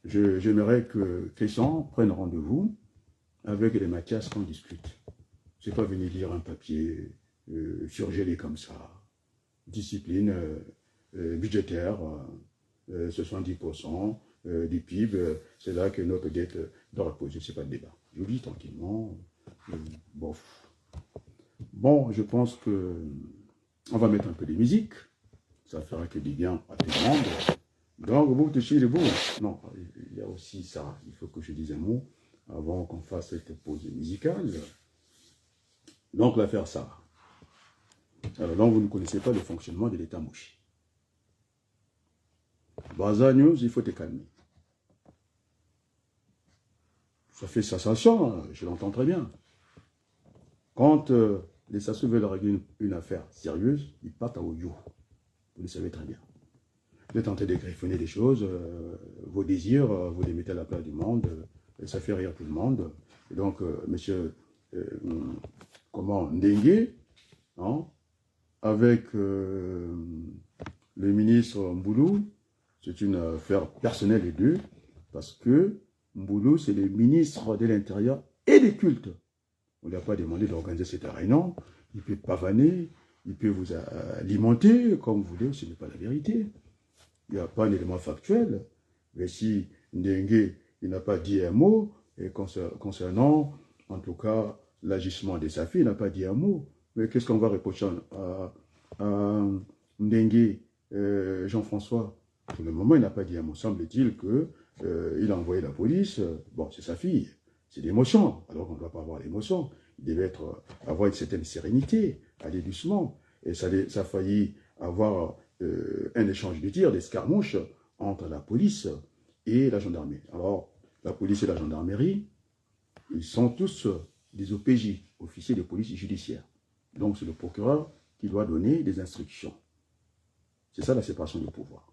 j'aimerais que Christian prenne rendez-vous avec les Mathias qu'on discute. Je ne sais pas venir lire un papier surgelé comme ça. Discipline budgétaire, 70% du PIB, c'est là que notre dette doit reposer. Ce n'est pas le débat. Je lis tranquillement. Bof. Bon, je pense que on va mettre un peu de musique. Ça fera que du bien à tout le monde. Donc, vous touchez le bout. Non, il y a aussi ça. Il faut que je dise un mot avant qu'on fasse cette pause musicale. Donc, l'affaire ça. Alors, donc, vous ne connaissez pas le fonctionnement de l'État Mouchi. Baza News, il faut te calmer. Ça fait sensation, je l'entends très bien. Quand les Sassou veulent régler une affaire sérieuse, ils partent à Oyo. Vous le savez très bien. Vous êtes en train de griffonner des choses, vos désirs, vous les mettez à la place du monde, et ça fait rire tout le monde. Et donc, monsieur, Ndengue, hein, avec le ministre Mboulou, c'est une affaire personnelle des deux, parce que Mboulou, c'est le ministre de l'Intérieur et des cultes. On ne lui a pas demandé d'organiser cette réunion. Il peut pavaner, il peut vous alimenter comme vous voulez, ce n'est pas la vérité. Il n'y a pas un élément factuel. Mais si Ndengue, il n'a pas dit un mot, et concernant, en tout cas, l'agissement de sa fille, il n'a pas dit un mot. Mais qu'est-ce qu'on va reprocher à Ndengue, Jean-François? Pour le moment, il n'a pas dit un mot. Semble-t-il qu'il a envoyé la police. Bon, c'est sa fille. C'est l'émotion. Alors qu'on ne doit pas avoir l'émotion. Il devait avoir une certaine sérénité, aller doucement. Et ça a failli avoir un échange de tirs, d'escarmouches entre la police et la gendarmerie. Alors, la police et la gendarmerie, ils sont tous des OPJ, officiers de police judiciaire. Donc, c'est le procureur qui doit donner des instructions. C'est ça la séparation du pouvoir.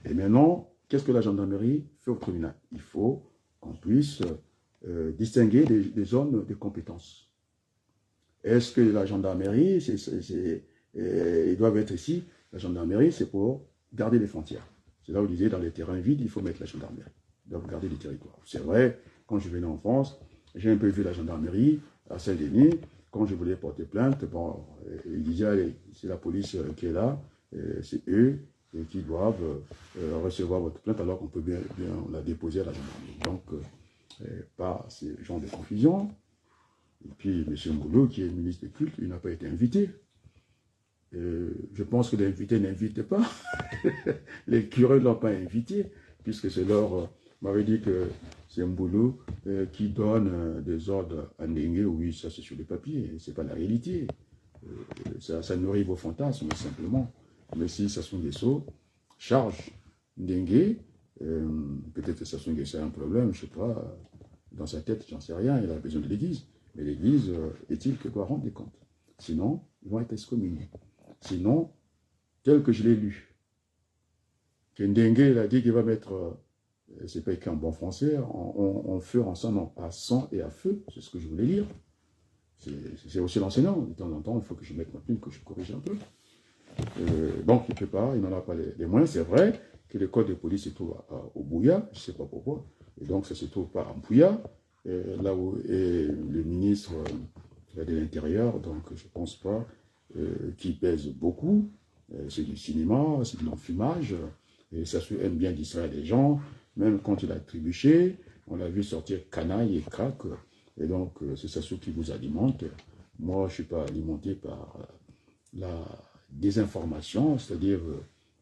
Et maintenant, qu'est-ce que la gendarmerie fait au tribunal? Il faut qu'on puisse distinguer des zones de compétences. Est-ce que la gendarmerie, ils doivent être ici? La gendarmerie, c'est pour garder les frontières. C'est là où je disais, dans les terrains vides, il faut mettre la gendarmerie. Ils doivent garder les territoires. C'est vrai, quand je venais en France, j'ai un peu vu la gendarmerie à Saint-Denis. Quand je voulais porter plainte, bon, ils disaient, allez, c'est la police qui est là, c'est eux qui doivent recevoir votre plainte, alors qu'on peut bien la déposer à la gendarmerie. Donc, pas ce genre de confusion. Et puis, M. Mboulou, qui est ministre des cultes, il n'a pas été invité. Je pense que l'invité n'invite pas. Les curés ne l'ont pas invité, puisque c'est leur... m'avait dit que c'est Mboulou qui donne des ordres à Ndengue. Oui, ça c'est sur le papier, c'est pas la réalité. Ça nourrit vos fantasmes, simplement. Mais si Sassou Nguesso charge Ndengue, peut-être que Sassou Nguesso a un problème, je ne sais pas, dans sa tête, j'en sais rien, il a besoin de l'église. Mais l'église, est-il que doit rendre des comptes? Sinon, ils vont être excommuniés. Sinon, tel que je l'ai lu, que Ndengue, il a dit qu'il va mettre, c'est pas écrit en bon français, en feu, en sang, non, à sang et à feu, c'est ce que je voulais lire. C'est aussi l'enseignant, de temps en temps, il faut que je mette ma plume, que je corrige un peu. Donc, quelque part, il n'en a pas les moyens. C'est vrai que le code de police se trouve au Bouya, je ne sais pas pourquoi, et donc ça ne se trouve pas à Bouya, là où est le ministre de l'Intérieur, donc je ne pense pas qu'il pèse beaucoup. C'est du cinéma, c'est de l'enfumage, et ça se aime bien distraire les gens, même quand il a trébuché, on l'a vu sortir canaille et crack, et donc c'est ça ce qui vous alimente. Moi, je ne suis pas alimenté par la désinformation, c'est-à-dire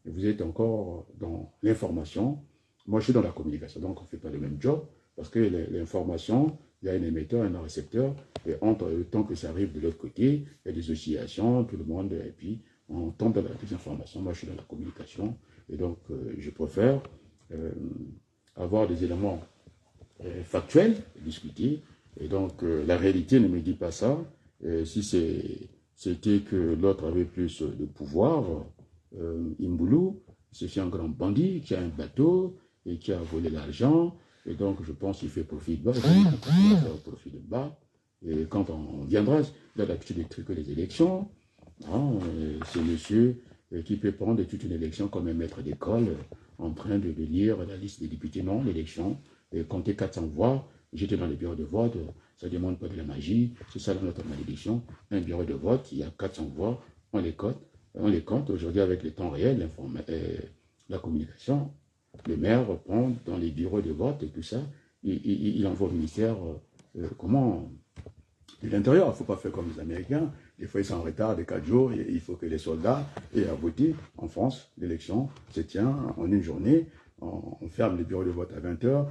vous êtes encore dans l'information. Moi, je suis dans la communication, donc on ne fait pas le même job, parce que l'information, il y a un émetteur, un récepteur, et entre le temps que ça arrive de l'autre côté, il y a des oscillations, tout le monde, et puis on tombe dans la désinformation. Moi, je suis dans la communication, et donc je préfère avoir des éléments factuels, discuter, et donc la réalité ne me dit pas ça. Si c'était que l'autre avait plus de pouvoir, Mboulou, c'est un grand bandit qui a un bateau et qui a volé l'argent, et donc je pense qu'il fait profit de bas, il va faire profit de bas, et quand on viendra, il a l'habitude de truquer les élections, hein, c'est monsieur qui peut prendre toute une élection comme un maître d'école, en train de lire la liste des députés, non, l'élection, et compter 400 voix, j'étais dans les bureaux de vote, ça ne demande pas de la magie, c'est ça notre malédiction. Un bureau de vote, il y a 400 voix, on les compte. Aujourd'hui, avec le temps réel, la communication, le maire répond dans les bureaux de vote et tout ça, il envoie au ministère, de l'intérieur. Il ne faut pas faire comme les Américains. Des fois, ils sont en retard de 4 jours. Et il faut que les soldats aient à voter. En France, l'élection se tient en une journée. On ferme les bureaux de vote à 20 h.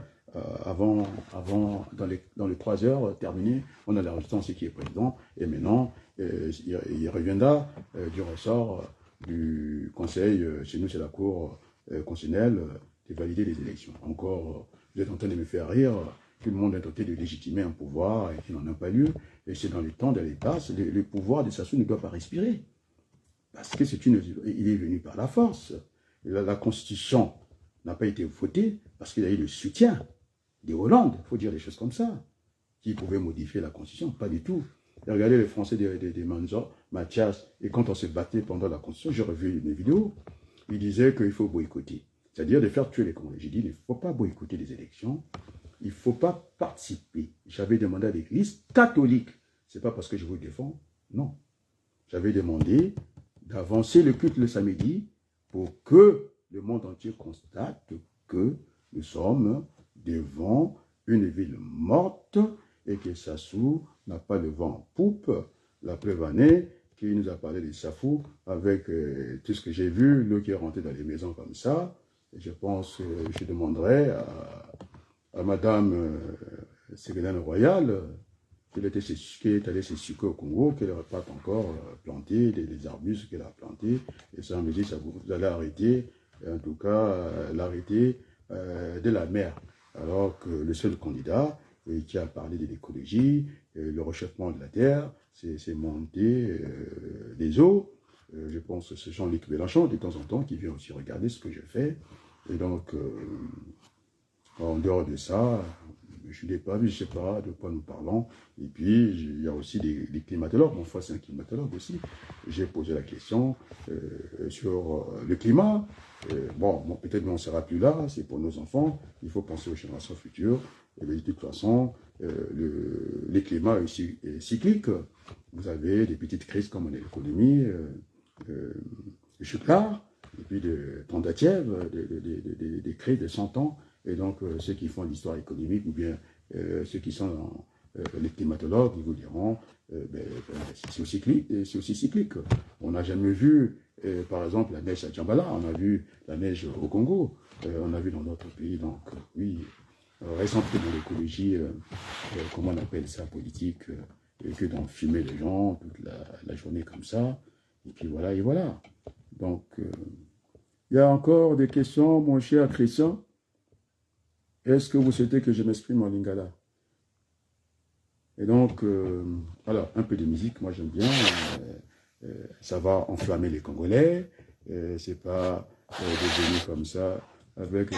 Dans les 3 heures terminées, on a l'enregistrement qui est président. Et maintenant, il reviendra du ressort du Conseil. Chez nous, c'est la Cour constitutionnelle de valider les élections. Encore, vous êtes en train de me faire rire. Tout le monde est tenté de légitimer un pouvoir et qui n'en a pas lieu. Et c'est dans les temps de l'État, le pouvoir de Sassou ne doit pas respirer. Parce que il est venu par la force. La Constitution n'a pas été votée parce qu'il a eu le soutien de Hollande, il faut dire des choses comme ça, qui pouvait modifier la Constitution, pas du tout. Et regardez les Français des Manzo, Mathias, et quand on se battait pendant la Constitution, j'ai revu mes vidéos, ils disaient qu'il faut boycotter. C'est-à-dire de faire tuer les Congolais. J'ai dit, il ne faut pas boycotter les élections. Il ne faut pas participer. J'avais demandé à l'Église catholique. Ce n'est pas parce que je vous défends, non. J'avais demandé d'avancer le culte le samedi pour que le monde entier constate que nous sommes devant une ville morte et que Sassou n'a pas le vent en poupe. La preuve en est qu'il nous a parlé de Safou avec tout ce que j'ai vu, l'eau qui est rentrée dans les maisons comme ça. Et je pense que je demanderai à Madame Ségolène Royal, qui est allée se sucrer au Congo, qu'elle n'aurait pas encore planté les arbustes qu'elle a plantés. Et ça me dit, vous allez arrêter, en tout cas, l'arrêter de la mer. Alors que le seul candidat qui a parlé de l'écologie, le réchauffement de la terre, c'est monter les eaux. Je pense que c'est Jean-Luc Mélenchon, de temps en temps, qui vient aussi regarder ce que je fais. Et donc, en dehors de ça, je n'ai pas vu, je ne sais pas de quoi nous parlons. Et puis, il y a aussi des climatologues. Mon frère, c'est un climatologue aussi. J'ai posé la question sur le climat. Bon, peut-être on ne sera plus là, c'est pour nos enfants. Il faut penser aux générations futures. Et de toute façon, les climats est cyclique. Vous avez des petites crises comme en économie, le chute-là, et puis des tentatives, des crises de 100 ans. Et donc, ceux qui font l'histoire économique ou bien ceux qui sont les climatologues, ils vous diront, c'est aussi cyclique. On n'a jamais vu, par exemple, la neige à Djambala, on a vu la neige au Congo, on a vu dans d'autres pays. Donc, oui, restons plus dans l'écologie, comment on appelle ça, politique, que d'en fumer les gens toute la journée comme ça. Et puis voilà, et voilà. Donc, il y a encore des questions, mon cher Christian. Est-ce que vous souhaitez que je m'exprime en lingala? Et donc, alors, un peu de musique, moi j'aime bien. Ça va enflammer les Congolais. C'est pas devenu comme ça avec...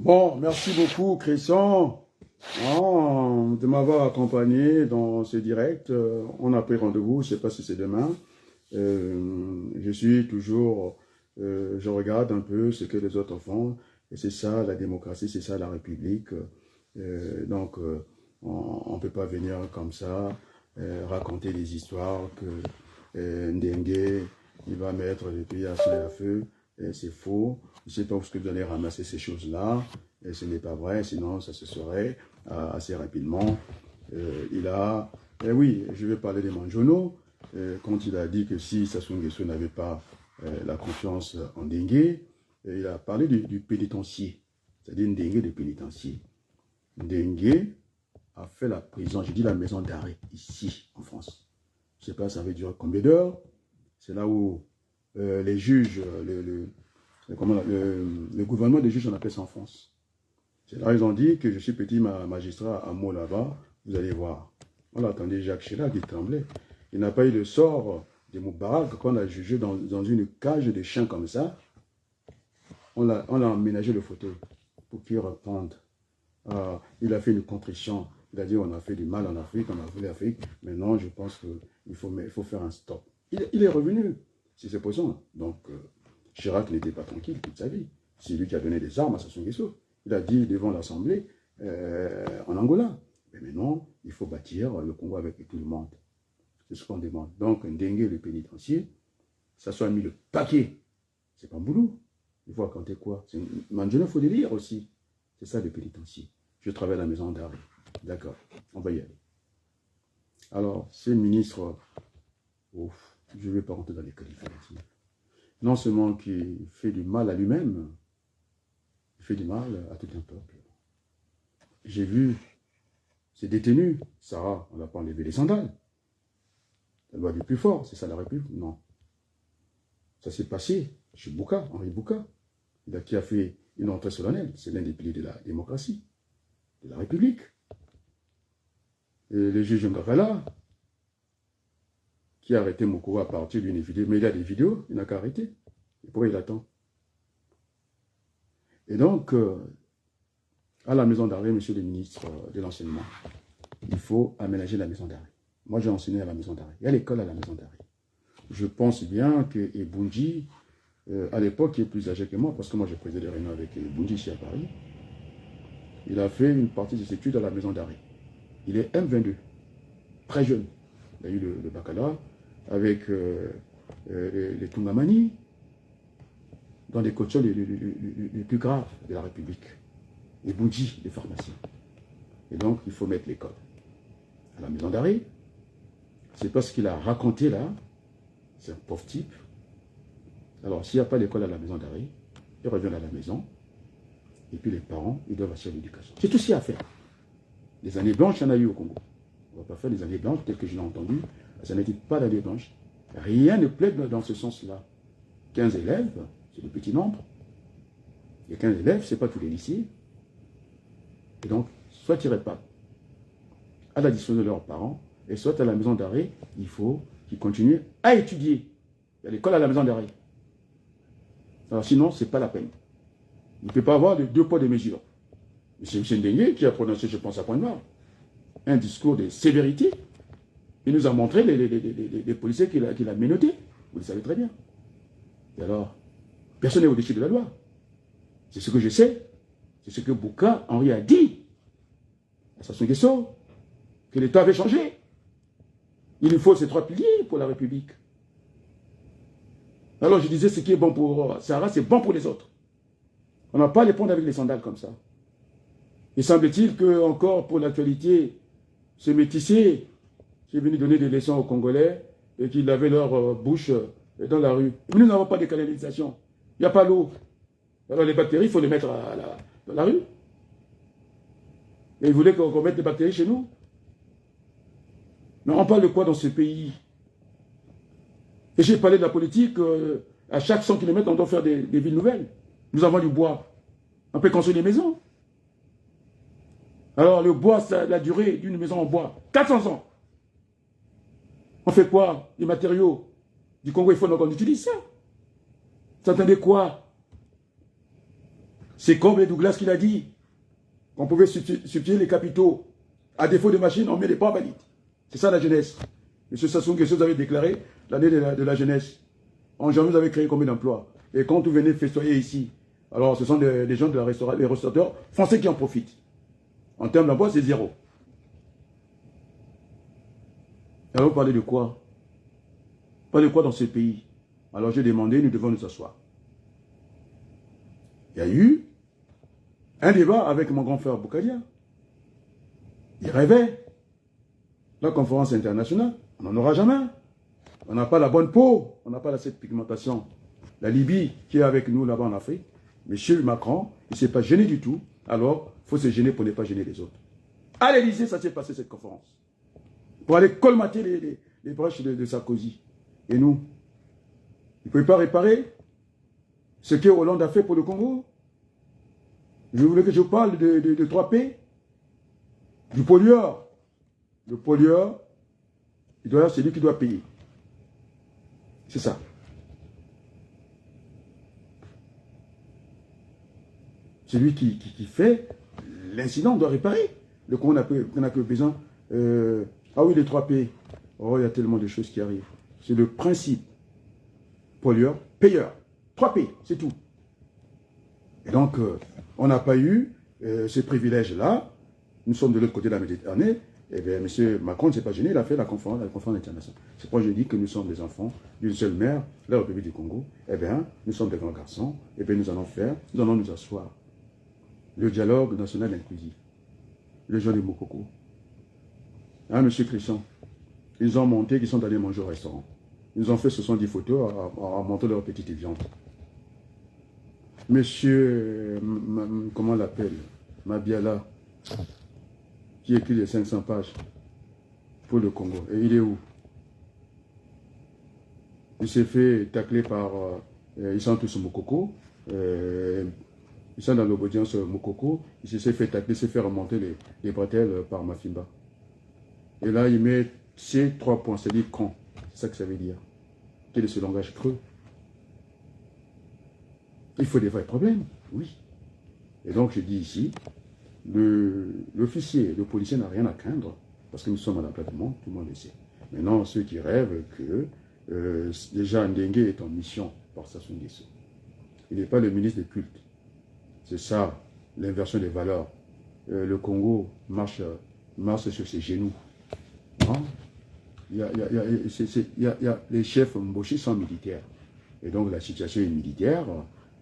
Bon, merci beaucoup, Christian, de m'avoir accompagné dans ce direct. On a pris rendez-vous, je ne sais pas si c'est demain. Je suis toujours, je regarde un peu ce que les autres font. Et c'est ça la démocratie, c'est ça la République. Donc, on ne peut pas venir comme ça, raconter des histoires que Ndengue, il va mettre le pays à feu. C'est faux. Je ne sais pas où est-ce que vous allez ramasser ces choses-là. Et ce n'est pas vrai, sinon ça se saurait assez rapidement. Oui, je vais parler de Manjono. Quand il a dit que si Sassou Nguesso n'avait pas la confiance en Dengue, il a parlé du pénitencier, c'est-à-dire Ndengue de pénitencier. Ndengue a fait la prison, j'ai dit la maison d'arrêt, ici, en France. Je ne sais pas, ça va durer combien d'heures. C'est là où les juges, le gouvernement des juges, on appelle ça en France. C'est là où ils ont dit que je suis petit magistrat à Meaux là-bas, vous allez voir. On a entendu Jacques Chirac, il tremblait. Il n'a pas eu le sort de Moubarak qu'on a jugé dans une cage de chiens comme ça. On a aménagé le fauteuil pour qu'il réponde. Il a fait une contrition. Il a dit on a fait du mal en Afrique, on a fait l'Afrique. Maintenant, je pense qu'il faut faire un stop. Il est revenu, si c'est possible. Donc, Chirac n'était pas tranquille toute sa vie. C'est lui qui a donné des armes à Sassou Nguesso. Il a dit devant l'Assemblée en Angola. Mais maintenant, il faut bâtir le Congo avec tout le monde. C'est ce qu'on demande. Donc, Ndengue, le pénitencier, ça soit mis le paquet. C'est pas un boulot. Il faut raconter quoi? Maintenant, il faut lire aussi. C'est ça le pénitencier. Je travaille à la maison d'arrêt. D'accord, on va y aller. Alors, ces ministres, je ne vais pas rentrer dans les qualificatifs. Non seulement qu'il fait du mal à lui-même, il fait du mal à tout un peuple. J'ai vu ces détenus, Sarah, on n'a pas enlevé les sandales. La loi du plus fort, c'est ça la République? Non. Ça s'est passé chez Bouka, Henri Bouka, qui a fait une entrée solennelle. C'est l'un des piliers de la démocratie, de la République. Et le juge Ngakala, qui a arrêté Mokoro à partir d'une vidéo, mais il a des vidéos, il n'a qu'à arrêter. Et pourquoi il attend? Et donc, à la maison d'arrêt, monsieur le ministre de l'Enseignement, il faut aménager la maison d'arrêt. Moi, j'ai enseigné à la maison d'arrêt. Il y a l'école à la maison d'arrêt. Je pense bien que Ebunji, à l'époque, il est plus âgé que moi, parce que moi, j'ai présidé des réunions avec Ebunji ici à Paris. Il a fait une partie de ses études à la maison d'arrêt. Il est M22, très jeune. Il a eu le baccalauréat avec les Tungamani, dans les coachs les plus graves de la République. Les Boudji, les pharmaciens. Et donc, il faut mettre l'école à la maison d'arrêt. C'est parce qu'il a raconté là, c'est un pauvre type. Alors, s'il n'y a pas l'école à la maison d'arrêt, il revient à la maison, et puis les parents, ils doivent assurer l'éducation. C'est tout ce qu'il y a à faire. Les années blanches, il y en a eu au Congo. On ne va pas faire les années blanches, tel que je l'ai entendu. Ça n'était pas l'année blanche. Rien ne plaide dans ce sens-là. 15 élèves, c'est le petit nombre. Et 15 élèves, ce n'est pas tous les lycées. Et donc, soit ils réparent à la disposition de leurs parents, et soit à la maison d'arrêt, il faut qu'ils continuent à étudier. Il y a l'école à la maison d'arrêt. Alors sinon, ce n'est pas la peine. Il ne peut pas avoir de deux poids, deux mesures. C'est M. Ndengue qui a prononcé, je pense, à point noir, un discours de sévérité. Il nous a montré les policiers qu'il a menottés. Vous le savez très bien. Et alors, personne n'est au-dessus de la loi. C'est ce que je sais. C'est ce que Bouka Henri a dit à Sassou Nguesso, que l'État avait changé. Il nous faut ces trois piliers pour la République. Alors je disais, ce qui est bon pour Sarah, c'est bon pour les autres. On n'a pas à les prendre avec les sandales comme ça. Il semble-t-il que, encore pour l'actualité, ce métissé qui est venu donner des leçons aux Congolais et qu'ils lavaient leur bouche dans la rue. Mais nous n'avons pas de canalisation. Il n'y a pas l'eau. Alors les bactéries, il faut les mettre dans la rue. Et ils voulaient qu'on mette des bactéries chez nous. Mais on parle de quoi dans ce pays? Et j'ai parlé de la politique, à chaque 100 km, on doit faire des villes nouvelles. Nous avons du bois. On peut construire des maisons. Alors le bois, ça, la durée d'une maison en bois, 400 ans. On fait quoi? Les matériaux du Congo, il faut qu'on utilise ça. Vous entendez quoi? C'est comme Douglas qui l'a dit, qu'on pouvait substituer les capitaux. À défaut de machines, on met les pas valides. C'est ça la jeunesse. M. Sassou Nguesso, vous avez déclaré l'année de la jeunesse. En janvier, vous avez créé combien d'emplois? Et quand vous venez festoyer ici, alors ce sont des gens de la restauration, les restaurateurs français qui en profitent. En termes d'emploi, c'est zéro. Alors vous parlez de quoi? Pas de quoi dans ce pays? Alors j'ai demandé, nous devons nous asseoir. Il y a eu un débat avec mon grand frère Boukadia. Il rêvait. La conférence internationale, on n'en aura jamais. On n'a pas la bonne peau, on n'a pas cette pigmentation. La Libye qui est avec nous là-bas en Afrique, Monsieur Macron, il ne s'est pas gêné du tout. Alors, il faut se gêner pour ne pas gêner les autres. À l'Élysée, ça s'est passé cette conférence. Pour aller colmater les brèches de Sarkozy. Et nous, vous ne pouvez pas réparer ce que Hollande a fait pour le Congo. Je voulais que je parle de 3P. Du pollueur. Le pollueur, c'est lui qui doit payer. C'est ça. C'est lui qui fait l'incident, on doit réparer. Le Congo n'a que besoin. Ah oui, les 3P. Oh, il y a tellement de choses qui arrivent. C'est le principe. Pollueur, payeur. 3P, c'est tout. Et donc, on n'a pas eu ces privilèges-là. Nous sommes de l'autre côté de la Méditerranée. Eh bien, M. Macron ne s'est pas gêné, il a fait la conférence internationale. C'est pourquoi je dis que nous sommes des enfants d'une seule mère, la République du Congo. Eh bien, nous sommes des grands garçons. Eh bien, nous allons nous asseoir. Le dialogue national inclusif. Les gens de Mokoko. Hein, M. Christian, ils ont monté, ils sont allés manger au restaurant. Ils ont fait 70 photos en montrant leur petite viande. Monsieur, comment on l'appelle, Mabiala, qui écrit les 500 pages pour le Congo. Et il est où? Il s'est fait tacler par... ils sont tous Mokoko. Ils sont dans l'obédience Mokoko. Il s'est fait tacler, il s'est fait remonter les bretelles par Mafimba. Et là, il met ces 3 points, c'est-à-dire con. C'est ça que ça veut dire. Quel est ce langage creux? Il faut des vrais problèmes, oui. Et donc, je dis ici, l'officier, le policier n'a rien à craindre, parce que nous sommes à la place du monde, tout le monde le sait. Maintenant, ceux qui rêvent que déjà Ndengue est en mission par Sassou Nguesso. Il n'est pas le ministre des cultes. C'est ça, l'inversion des valeurs. Le Congo marche sur ses genoux. Hein? Les chefs embauchés sont militaires. Et donc, la situation est militaire.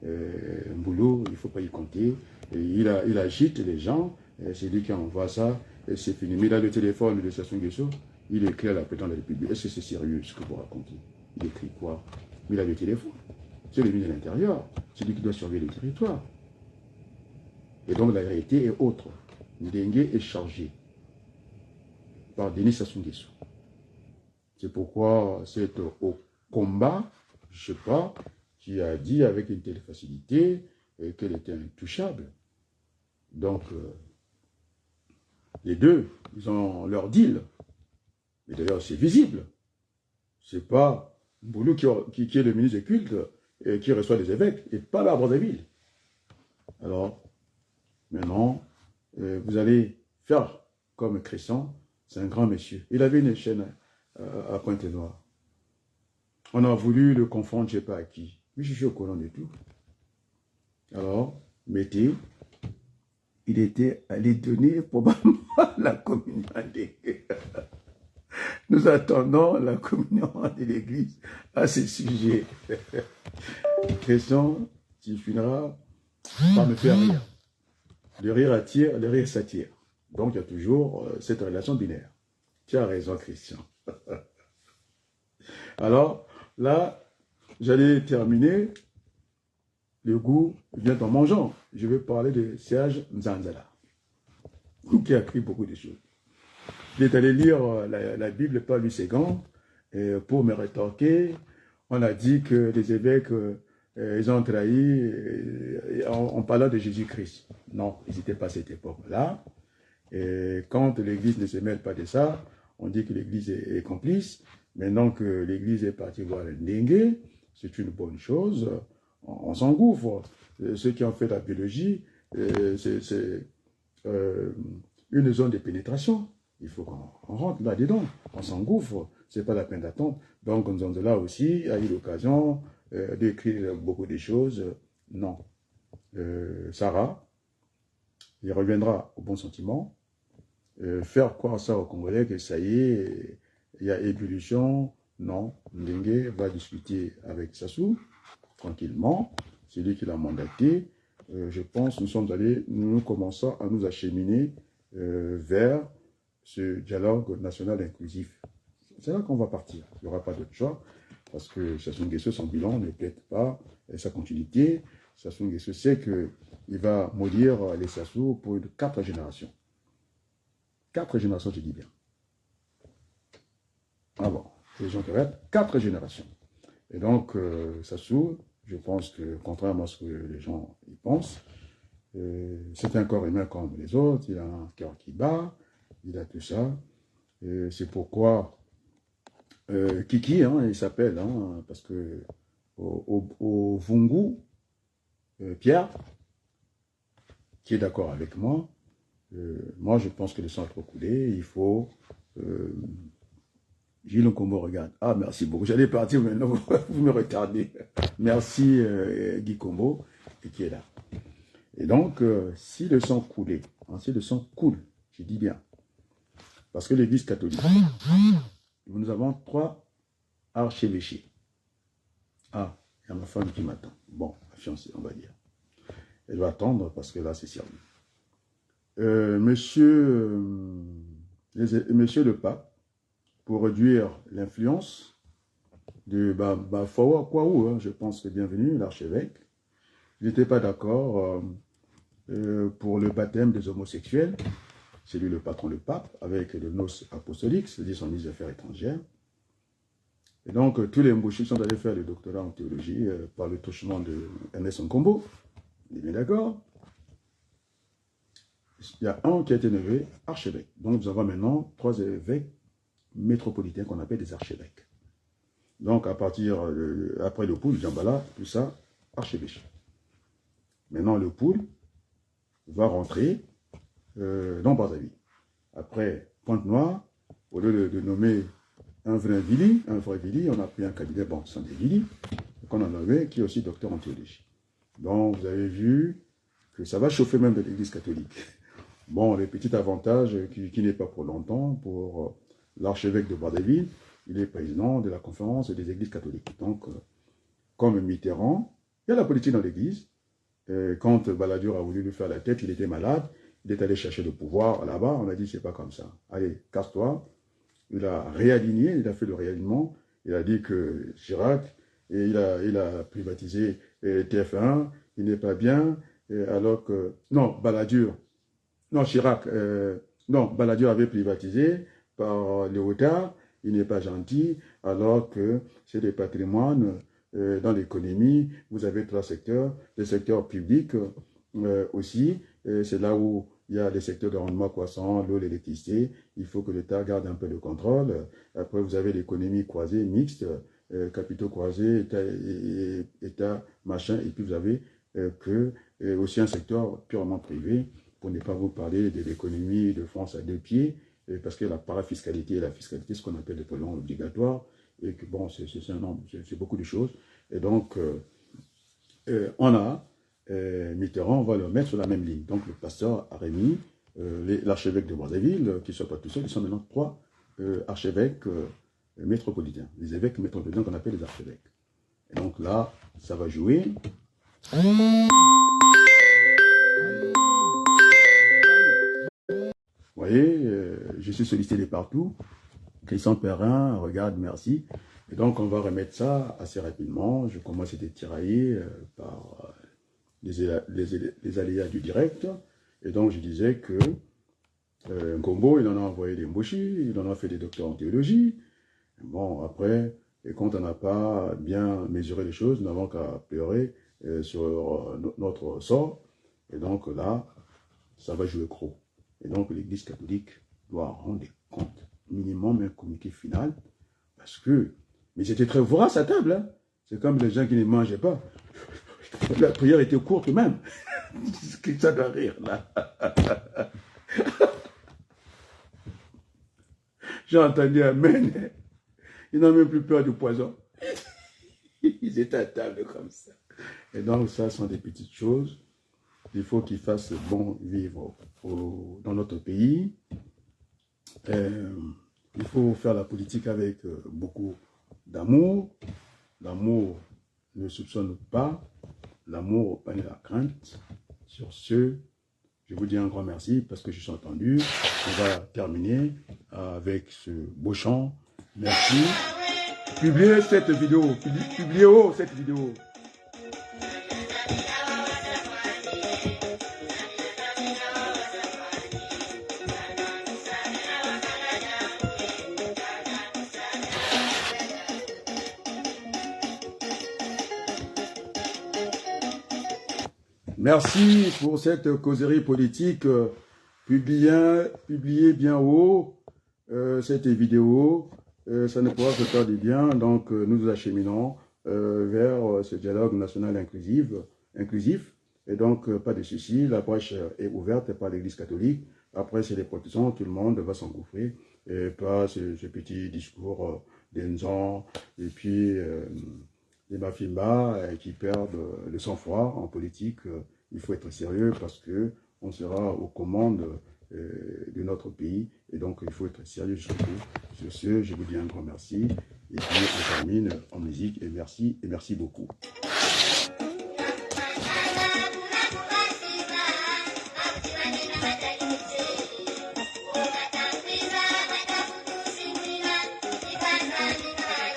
Mboulou, il ne faut pas y compter. Et il agite les gens. C'est lui qui envoie ça. Et c'est fini. Mais il a le téléphone de Sassou Nguesso. Il écrit à la présidente de la République. Est-ce que c'est sérieux ce que vous racontez? Il écrit quoi? Mais il a le téléphone. C'est le ministre de l'Intérieur. C'est lui qui doit surveiller le territoire. Et donc, la réalité est autre. Ndengue est chargé par Denis Sassou Nguesso. C'est pourquoi c'est au combat, je ne sais pas, qui a dit avec une telle facilité qu'elle était intouchable. Donc, les deux, ils ont leur deal. Et d'ailleurs, c'est visible. Ce n'est pas Mboulou qui est le ministre des cultes et qui reçoit les évêques, et pas là à Brazzaville. Alors, maintenant, vous allez faire comme Christian, c'est un grand monsieur. Il avait une chaîne à Pointe-Noire. On a voulu le confondre, je ne sais pas à qui. Mais je suis au courant de tout. Alors, Mété, il était allé donner probablement la communion des... Nous attendons la communion de l'Église à ce sujet. Christian, tu finiras par me faire rire. Le rire attire, le rire s'attire. Donc, il y a toujours cette relation binaire. Tu as raison, Christian. Alors, là, j'allais terminer. Le goût vient en mangeant. Je vais parler de Serge Nzanzala, qui a écrit beaucoup de choses. Il est allé lire la Bible par Louis Ségan pour me rétorquer. On a dit que les évêques, ils ont trahi en parlant de Jésus-Christ. Non, ils n'étaient pas à cette époque-là. Et quand l'Église ne se mêle pas de ça, on dit que l'Église est complice. Maintenant que l'Église est partie voir le Ndengue, c'est une bonne chose. On s'engouffre. Ceux qui ont fait la biologie, c'est une zone de pénétration. Il faut qu'on rentre là-dedans. On s'engouffre. Ce n'est pas la peine d'attendre. Donc, Nzanzala aussi a eu l'occasion d'écrire beaucoup de choses. Non. Sarah, il reviendra au bon sentiment. Faire croire ça aux Congolais que ça y est, il y a ébullition. Non. Ndengue va discuter avec Sassou tranquillement. C'est lui qui l'a mandaté. Je pense nous commençons à nous acheminer vers ce dialogue national inclusif. C'est là qu'on va partir. Il n'y aura pas d'autre choix, parce que Sassou Nguesso, son bilan ne plaide pas, et sa continuité, Sassou Nguesso sait qu'il va maudire les Sassou pour 4 générations. 4 générations, je dis bien. Ah bon, les gens qui rêvent, 4 générations. Et donc, Sassou, je pense que, contrairement à ce que les gens y pensent, c'est un corps humain comme les autres, il a un cœur qui bat, il a tout ça. C'est pourquoi Kiki, hein, il s'appelle, hein, parce que au Vungu, Pierre, qui est d'accord avec moi, moi je pense que le sang est trop coulé, il faut... Gilles Nkombo regarde. Ah, merci beaucoup. J'allais partir, maintenant vous me retardez. Merci Guy Kombo, qui est là. Et donc, si le sang coulait, hein, si le sang coule, je dis bien, parce que l'Église catholique, nous avons 3 archevêchés. Ah, il y a ma femme qui m'attend. Bon, ma fiancée, on va dire. Elle va attendre parce que là, c'est sérieux. Monsieur le pape, pour réduire l'influence de Bafawa Kwaou, hein, je pense que bienvenue, l'archevêque. Il n'était pas d'accord pour le baptême des homosexuels. C'est lui le patron, le pape, avec le noce apostolique, c'est-à-dire son ministre des Affaires étrangères. Et donc, tous les Mbouchis sont allés faire le doctorat en théologie par le touchement de Ernest Nkombo. On est bien d'accord. Il y a un qui a été nommé archevêque. Donc, nous avons maintenant 3 évêques métropolitains qu'on appelle des archevêques. Donc, à partir, après le Poul, Djambala, tout ça, archevêché. Maintenant, le Poul va rentrer dans Brazzaville. Après, Pointe-Noire, au lieu de nommer un vrai Vili, on a pris un cabinet, bon, c'est des Vili, qu'on a nommé, qui est aussi docteur en théologie. Donc, vous avez vu que ça va chauffer même de l'Église catholique. Bon, le petit avantage qui n'est pas pour longtemps, pour l'archevêque de Brazzaville, il est président de la conférence des églises catholiques. Donc, comme Mitterrand, il y a la politique dans l'église. Quand Balladur a voulu lui faire la tête, il était malade, il est allé chercher le pouvoir là-bas, on a dit c'est pas comme ça. Allez, casse-toi. Il a réaligné, il a fait le réalignement, il a dit que Chirac, et il a privatisé TF1, il n'est pas bien, alors que... Non, Balladur, non, Chirac, non, Balladur avait privatisé par Léotard, il n'est pas gentil, alors que c'est des patrimoines dans l'économie, vous avez 3 secteurs, le secteur public aussi, c'est là où il y a les secteurs de rendement croissant, l'eau, l'électricité, il faut que l'État garde un peu de contrôle. Après, vous avez l'économie croisée, mixte, capitaux croisés, État, machin, et puis vous avez aussi un secteur purement privé, pour ne pas vous parler de l'économie de France à 2 pieds, parce que la parafiscalité et la fiscalité, ce qu'on appelle les prélèvements obligatoires, et que bon, c'est beaucoup de choses. Et donc, on a Mitterrand, on va le mettre sur la même ligne. Donc, le pasteur Arémi, l'archevêque de Brazzaville, qui ne sont pas tout seuls, ils sont maintenant 3 archevêques métropolitains, les évêques métropolitains qu'on appelle les archevêques. Et donc là, ça va jouer. Vous voyez, je suis sollicité de partout. Christian Perrin, regarde, merci. Et donc, on va remettre ça assez rapidement. Je commence à être tiraillé par les aléas du direct. Et donc, je disais que Nkombo, il en a envoyé des Mboshi, il en a fait des docteurs en théologie. Bon, après, et quand on n'a pas bien mesuré les choses, nous n'avons qu'à pleurer sur notre sort. Et donc là, ça va jouer gros. Et donc, l'Église catholique doit rendre compte, minimum un communiqué final, parce que, mais c'était très vorace à table, hein. C'est comme les gens qui ne mangeaient pas. La prière était courte même. Ça doit rire, là. J'ai entendu Amen. Ils n'ont même plus peur du poison. Ils étaient à table comme ça. Et donc, ça sont des petites choses. Il faut qu'ils fassent bon vivre dans notre pays. Il faut faire la politique avec beaucoup d'amour. L'amour ne soupçonne pas. L'amour pas la crainte. Sur ce, je vous dis un grand merci parce que je suis entendu. On va terminer avec ce beau chant. Merci. Publiez cette vidéo. Publiez cette vidéo. Merci pour cette causerie politique. Publiez bien haut cette vidéo. Ça ne pourra que faire du bien. Donc, nous nous acheminons vers ce dialogue national inclusif. Et donc, pas de souci. La brèche est ouverte par l'Église catholique. Après, c'est les protestants. Tout le monde va s'engouffrer. Et pas ce petit discours d'Enzan. Et puis, les Mafimba qui perdent le sang-froid en politique. Il faut être sérieux parce que on sera aux commandes de notre pays. Et donc, il faut être sérieux surtout. Sur ce, je vous dis un grand merci. Et puis, on termine en musique. Et merci beaucoup.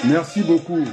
Merci beaucoup.